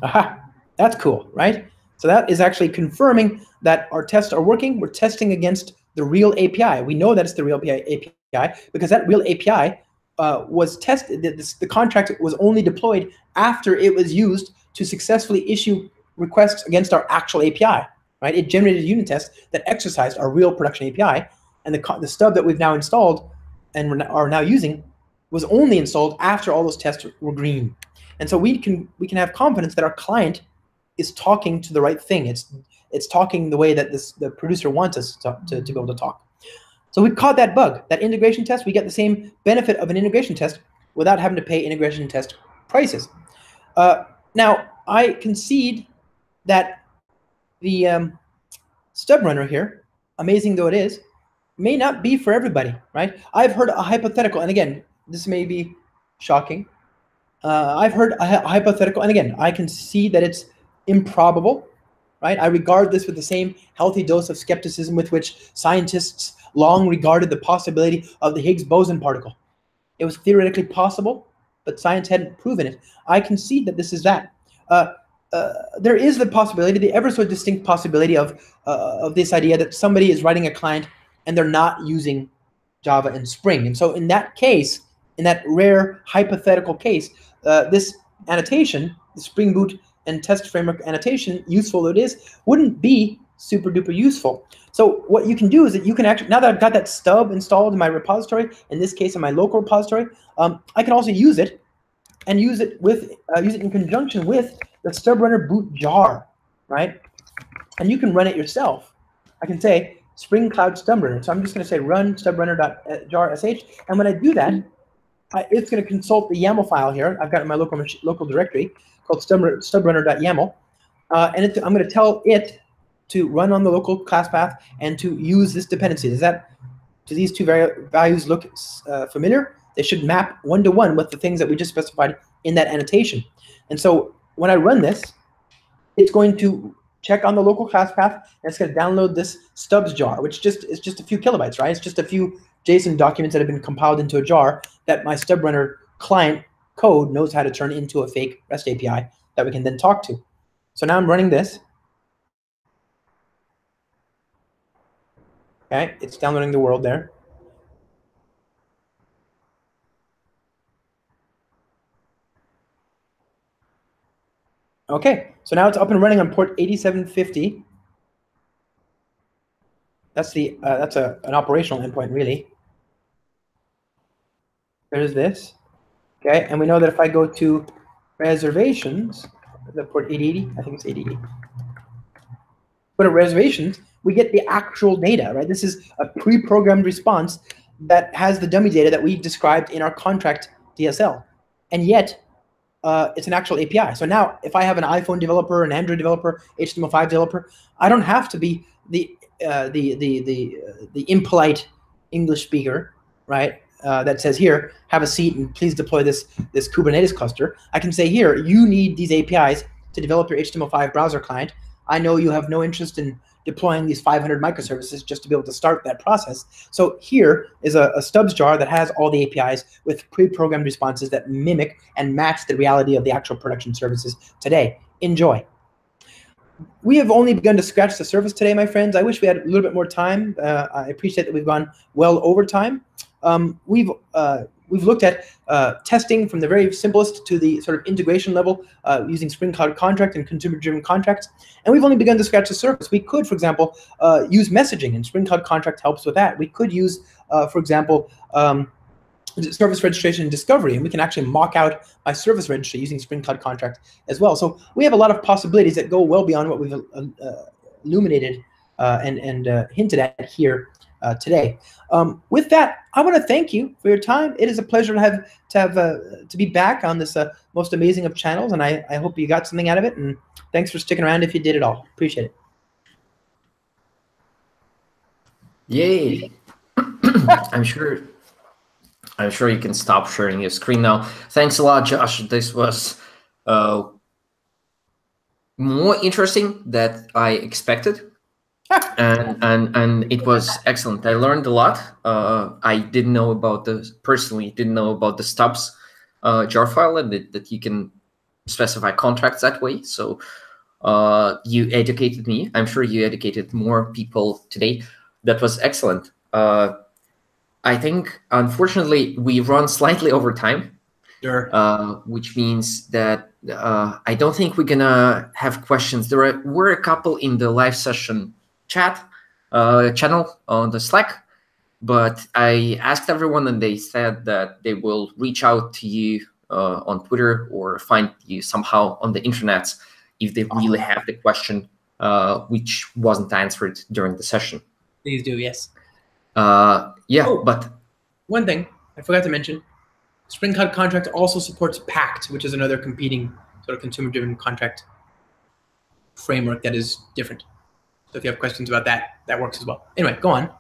Aha, that's cool, right? So that is actually confirming that our tests are working. We're testing against the real API. We know that it's the real API because that real API was tested. The contract was only deployed after it was used to successfully issue requests against our actual API, right? It generated a unit test that exercised our real production API, and the stub that we've now installed and are now using was only installed after all those tests were green. And so we can have confidence that our client is talking to the right thing. It's talking the way that the producer wants us to be able to talk. So we caught that bug, that integration test. We get the same benefit of an integration test without having to pay integration test prices. Now, I concede that the stub runner here, amazing though it is, may not be for everybody, right? I've heard a hypothetical, and again, this may be shocking. I've heard a hypothetical, and again, I can see that it's improbable, right? I regard this with the same healthy dose of skepticism with which scientists long regarded the possibility of the Higgs boson particle. It was theoretically possible, but science hadn't proven it. I concede that this is that. There is the possibility, the ever so distinct possibility of this idea that somebody is writing a client and they're not using Java and Spring. And so in that case, in that rare hypothetical case, this annotation, the Spring Boot and test framework annotation, useful though it is, wouldn't be super duper useful. So what you can do is that you can actually, now that I've got that stub installed in my repository, in this case in my local repository, I can also use it and use it in conjunction with the stub runner boot jar, right? And you can run it yourself. I can say Spring Cloud stub runner. So I'm just going to say run stubrunner.jar.sh, and when I do that, it's going to consult the YAML file here. I've got it in my local directory called stubrunner.yaml, and I'm going to tell it to run on the local class path and to use this dependency. Do these two values look familiar? They should map one-to-one with the things that we just specified in that annotation. And so when I run this, it's going to check on the local class path, and it's going to download this stubs jar, which is just a few kilobytes, right? It's just a few JSON documents that have been compiled into a jar that my stub runner client code knows how to turn into a fake REST API that we can then talk to. So now I'm running this. Okay, it's downloading the world there. Okay, so now it's up and running on port 8750. That's an operational endpoint, really. There's this. Okay, and we know that if I go to reservations, the port 8080, I think it's 8080. Go to reservations, we get the actual data, right? This is a pre-programmed response that has the dummy data that we described in our contract DSL. And yet, it's an actual API. So now, if I have an iPhone developer, an Android developer, HTML5 developer, I don't have to be the impolite English speaker, right? That says, here, have a seat and please deploy this Kubernetes cluster. I can say, here, you need these APIs to develop your HTML5 browser client. I know you have no interest in deploying these 500 microservices just to be able to start that process. So here is a stubs jar that has all the APIs with pre-programmed responses that mimic and match the reality of the actual production services today. Enjoy. We have only begun to scratch the surface today, my friends. I wish we had a little bit more time. I appreciate that we've gone well over time. We've looked at testing from the very simplest to the sort of integration level using Spring Cloud Contract and consumer-driven contracts. And we've only begun to scratch the surface. We could, for example, use messaging, and Spring Cloud Contract helps with that. We could use, for example, service registration and discovery, and we can actually mock out my service registry using Spring Cloud Contract as well. So we have a lot of possibilities that go well beyond what we've illuminated and hinted at here today. With that, I want to thank you for your time. It is a pleasure to be back on this most amazing of channels, and I hope you got something out of it. And thanks for sticking around if you did at all. Appreciate it. Yay! I'm sure you can stop sharing your screen now. Thanks a lot, Josh. This was more interesting than I expected. And it was excellent. I learned a lot. I didn't know about personally didn't know about the stubs jar file, and that you can specify contracts that way. So you educated me. I'm sure you educated more people today. That was excellent. I think, unfortunately, we run slightly over time. Sure. Which means that I don't think we're gonna have questions. There were a couple in the live session chat channel on the Slack, but I asked everyone and they said that they will reach out to you on Twitter or find you somehow on the internet if they really have the question which wasn't answered during the session. Please do, yes. Yeah, oh, but one thing I forgot to mention, Spring Cloud Contract also supports Pact, which is another competing sort of consumer-driven contract framework that is different. So if you have questions about that, that works as well. Anyway, go on.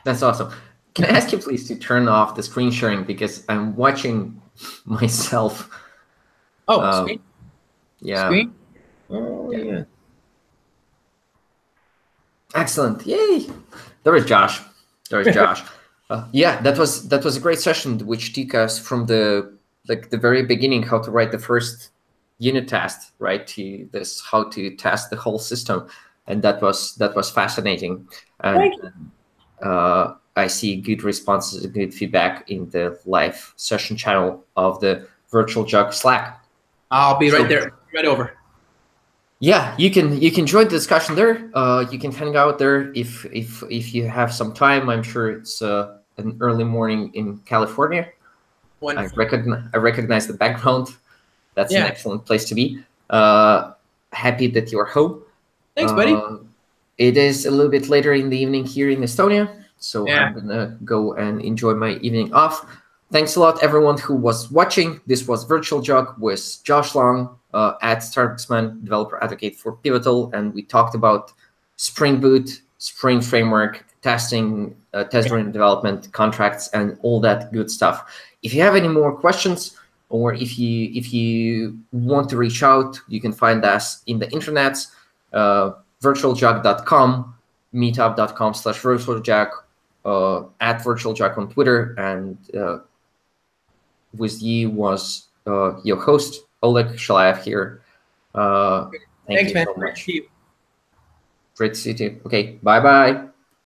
That's awesome. Can I ask you please to turn off the screen sharing because I'm watching myself. Oh, screen? Yeah. Screen? Oh, yeah. Excellent. Yay. There is Josh. Yeah, that was a great session which took us from the very beginning, how to write the first unit test, right, to this how to test the whole system. And that was fascinating. And I see good responses, good feedback in the live session channel of the Virtual Jug Slack. I'll be right there, right over. Yeah, you can join the discussion there. You can hang out there if you have some time. I'm sure it's an early morning in California. Wonderful. I recognize the background. That's an excellent place to be. Happy that you're home. Thanks, buddy. It is a little bit later in the evening here in Estonia, so I'm gonna go and enjoy my evening off. Thanks a lot, everyone who was watching. This was Virtual Jug with Josh Long at Starbucksman, developer advocate for Pivotal, and we talked about Spring Boot, Spring Framework, testing, test-driven development, contracts, and all that good stuff. If you have any more questions, or if you want to reach out, you can find us in the internets. virtualjug.com, meetup.com/virtualjug, at virtualjug on Twitter, and with you was your host, Oleg Shalaev here. Thanks, man. so Great much. to see you. Great to see you too. Okay, bye-bye.